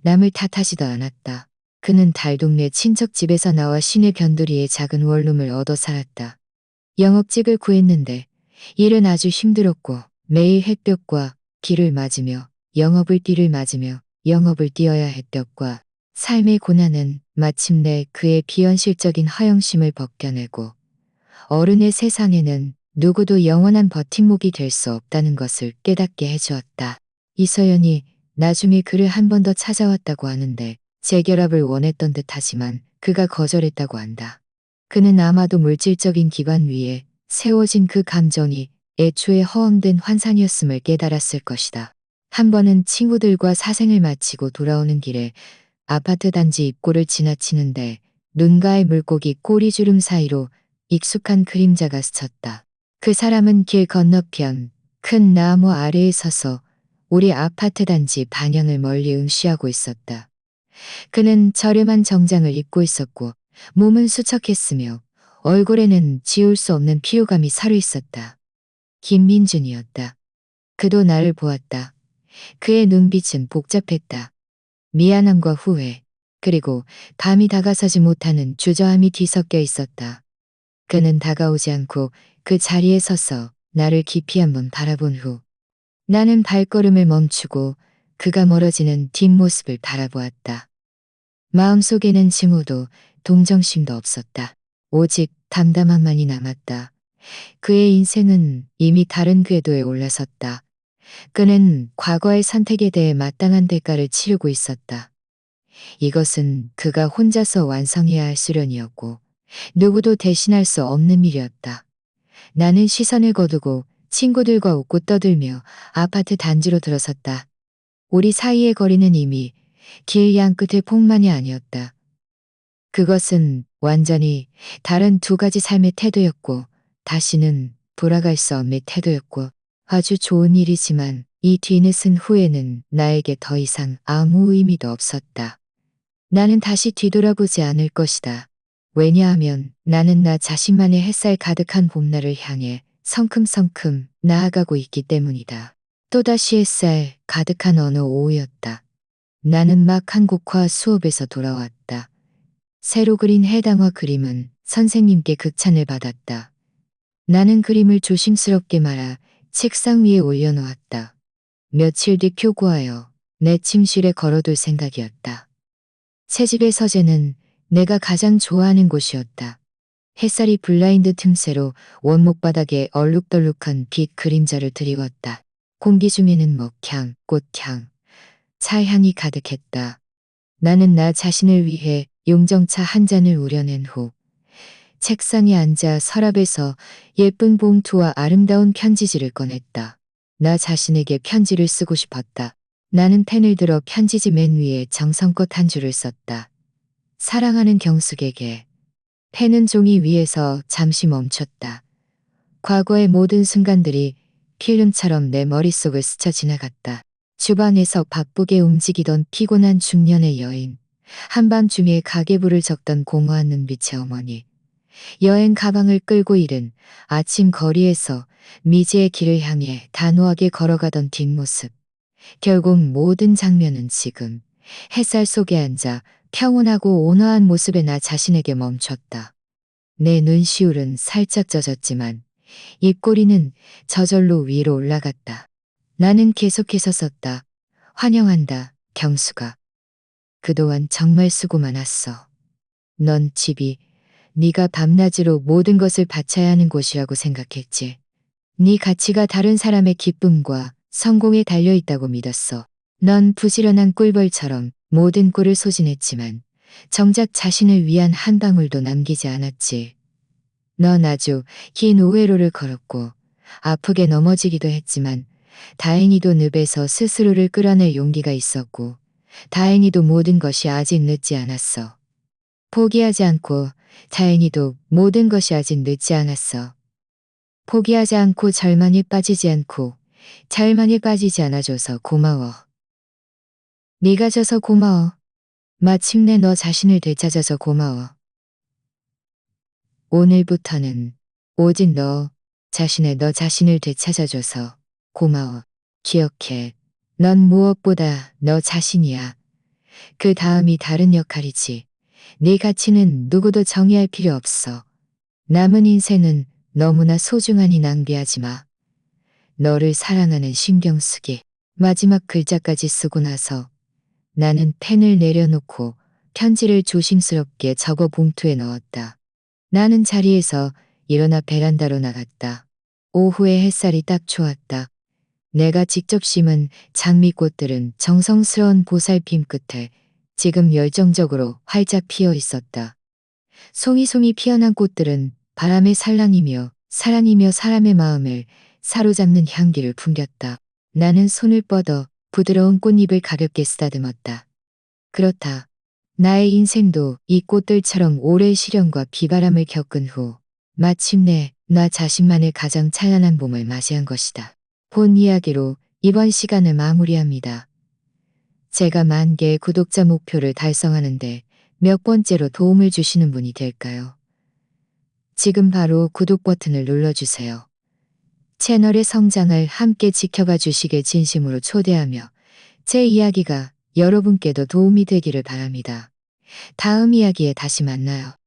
남을 탓하지도 않았다. 그는 달동네 친척집에서 나와 시내 변두리에 작은 원룸을 얻어 살았다. 영업직을 구했는데 일은 아주 힘들었고 매일 햇볕과 길을 맞으며 영업을 뛰어야 했던 삶의 고난은 마침내 그의 비현실적인 허영심을 벗겨내고 어른의 세상에는 누구도 영원한 버팀목이 될 수 없다는 것을 깨닫게 해주었다. 이서연이 나중에 그를 한 번 더 찾아왔다고 하는데 재결합을 원했던 듯 하지만 그가 거절했다고 한다. 그는 아마도 물질적인 기반 위에 세워진 그 감정이 애초에 허황된 환상이었음을 깨달았을 것이다. 한 번은 친구들과 사생을 마치고 돌아오는 길에 아파트 단지 입구를 지나치는데 눈가의 물고기 꼬리주름 사이로 익숙한 그림자가 스쳤다. 그 사람은 길 건너편 큰 나무 아래에 서서 우리 아파트 단지 방향을 멀리 응시하고 있었다. 그는 저렴한 정장을 입고 있었고 몸은 수척했으며 얼굴에는 지울 수 없는 피로감이 사려 있었다. 김민준이었다. 그도 나를 보았다. 그의 눈빛은 복잡했다. 미안함과 후회, 그리고 감히 다가서지 못하는 주저함이 뒤섞여 있었다. 그는 다가오지 않고 그 자리에 서서 나를 깊이 한번 바라본 후 나는 발걸음을 멈추고 그가 멀어지는 뒷모습을 바라보았다. 마음속에는 증오도 동정심도 없었다. 오직 담담함만이 남았다. 그의 인생은 이미 다른 궤도에 올라섰다. 그는 과거의 선택에 대해 마땅한 대가를 치르고 있었다. 이것은 그가 혼자서 완성해야 할 수련이었고 누구도 대신할 수 없는 일이었다. 나는 시선을 거두고 친구들과 웃고 떠들며 아파트 단지로 들어섰다. 우리 사이의 거리는 이미 길 양끝의 폭만이 아니었다. 그것은 완전히 다른 두 가지 삶의 태도였고 다시는 돌아갈 수 없는 태도였고 아주 좋은 일이지만 이 뒤늦은 후회는 나에게 더 이상 아무 의미도 없었다. 나는 다시 뒤돌아보지 않을 것이다. 왜냐하면 나는 나 자신만의 햇살 가득한 봄날을 향해 성큼성큼 나아가고 있기 때문이다. 또다시 햇살 가득한 어느 오후였다. 나는 막 한국화 수업에서 돌아왔다. 새로 그린 해당화 그림은 선생님께 극찬을 받았다. 나는 그림을 조심스럽게 말아 책상 위에 올려놓았다. 며칠 뒤 표고하여 내 침실에 걸어둘 생각이었다. 새 집의 서재는 내가 가장 좋아하는 곳이었다. 햇살이 블라인드 틈새로 원목 바닥에 얼룩덜룩한 빛 그림자를 드리웠다. 공기 중에는 먹향, 꽃향, 차향이 가득했다. 나는 나 자신을 위해 용정차 한 잔을 우려낸 후 책상에 앉아 서랍에서 예쁜 봉투와 아름다운 편지지를 꺼냈다. 나 자신에게 편지를 쓰고 싶었다. 나는 펜을 들어 편지지 맨 위에 정성껏 한 줄을 썼다. 사랑하는 경숙에게. 펜은 종이 위에서 잠시 멈췄다. 과거의 모든 순간들이 필름처럼 내 머릿속을 스쳐 지나갔다. 주방에서 바쁘게 움직이던 피곤한 중년의 여인, 한밤중에 가계부를 적던 공허한 눈빛의 어머니, 여행 가방을 끌고 이른 아침 거리에서 미지의 길을 향해 단호하게 걸어가던 뒷모습. 결국 모든 장면은 지금 햇살 속에 앉아 평온하고 온화한 모습의 나 자신에게 멈췄다. 내 눈시울은 살짝 젖었지만 입꼬리는 저절로 위로 올라갔다. 나는 계속해서 썼다. 환영한다, 경수가. 그동안 정말 수고 많았어. 넌 집이 네가 밤낮으로 모든 것을 바쳐야 하는 곳이라고 생각했지. 네 가치가 다른 사람의 기쁨과 성공에 달려있다고 믿었어. 넌 부지런한 꿀벌처럼 모든 꿀을 소진했지만 정작 자신을 위한 한 방울도 남기지 않았지. 넌 아주 긴 우회로를 걸었고 아프게 넘어지기도 했지만 다행히도 늪에서 스스로를 끌어낼 용기가 있었고 다행히도 모든 것이 아직 늦지 않았어. 포기하지 않고 다행히도 모든 것이 아직 늦지 않았어. 포기하지 않고 절망에 빠지지 않고 절망에 빠지지 않아줘서 고마워. 네가 져서 고마워. 마침내 너 자신을 되찾아서 고마워. 오늘부터는 오직 너 자신을 되찾아줘서 고마워. 기억해. 넌 무엇보다 너 자신이야. 그 다음이 다른 역할이지. 네 가치는 누구도 정의할 필요 없어. 남은 인생은 너무나 소중하니 낭비하지 마. 너를 사랑하는 신경쓰기. 마지막 글자까지 쓰고 나서 나는 펜을 내려놓고 편지를 조심스럽게 적어 봉투에 넣었다. 나는 자리에서 일어나 베란다로 나갔다. 오후의 햇살이 딱 좋았다. 내가 직접 심은 장미꽃들은 정성스러운 보살핌 끝에 지금 열정적으로 활짝 피어 있었다. 송이송이 피어난 꽃들은 바람에 살랑이며 사랑이며 사람의 마음을 사로잡는 향기를 풍겼다. 나는 손을 뻗어 부드러운 꽃잎을 가볍게 쓰다듬었다. 그렇다. 나의 인생도 이 꽃들처럼 오랜 시련과 비바람을 겪은 후 마침내 나 자신만의 가장 찬란한 봄을 맞이한 것이다. 본 이야기로 이번 시간을 마무리합니다. 제가 10,000개의 구독자 목표를 달성하는데 몇 번째로 도움을 주시는 분이 될까요? 지금 바로 구독 버튼을 눌러주세요. 채널의 성장을 함께 지켜봐 주시길 진심으로 초대하며 제 이야기가 여러분께도 도움이 되기를 바랍니다. 다음 이야기에 다시 만나요.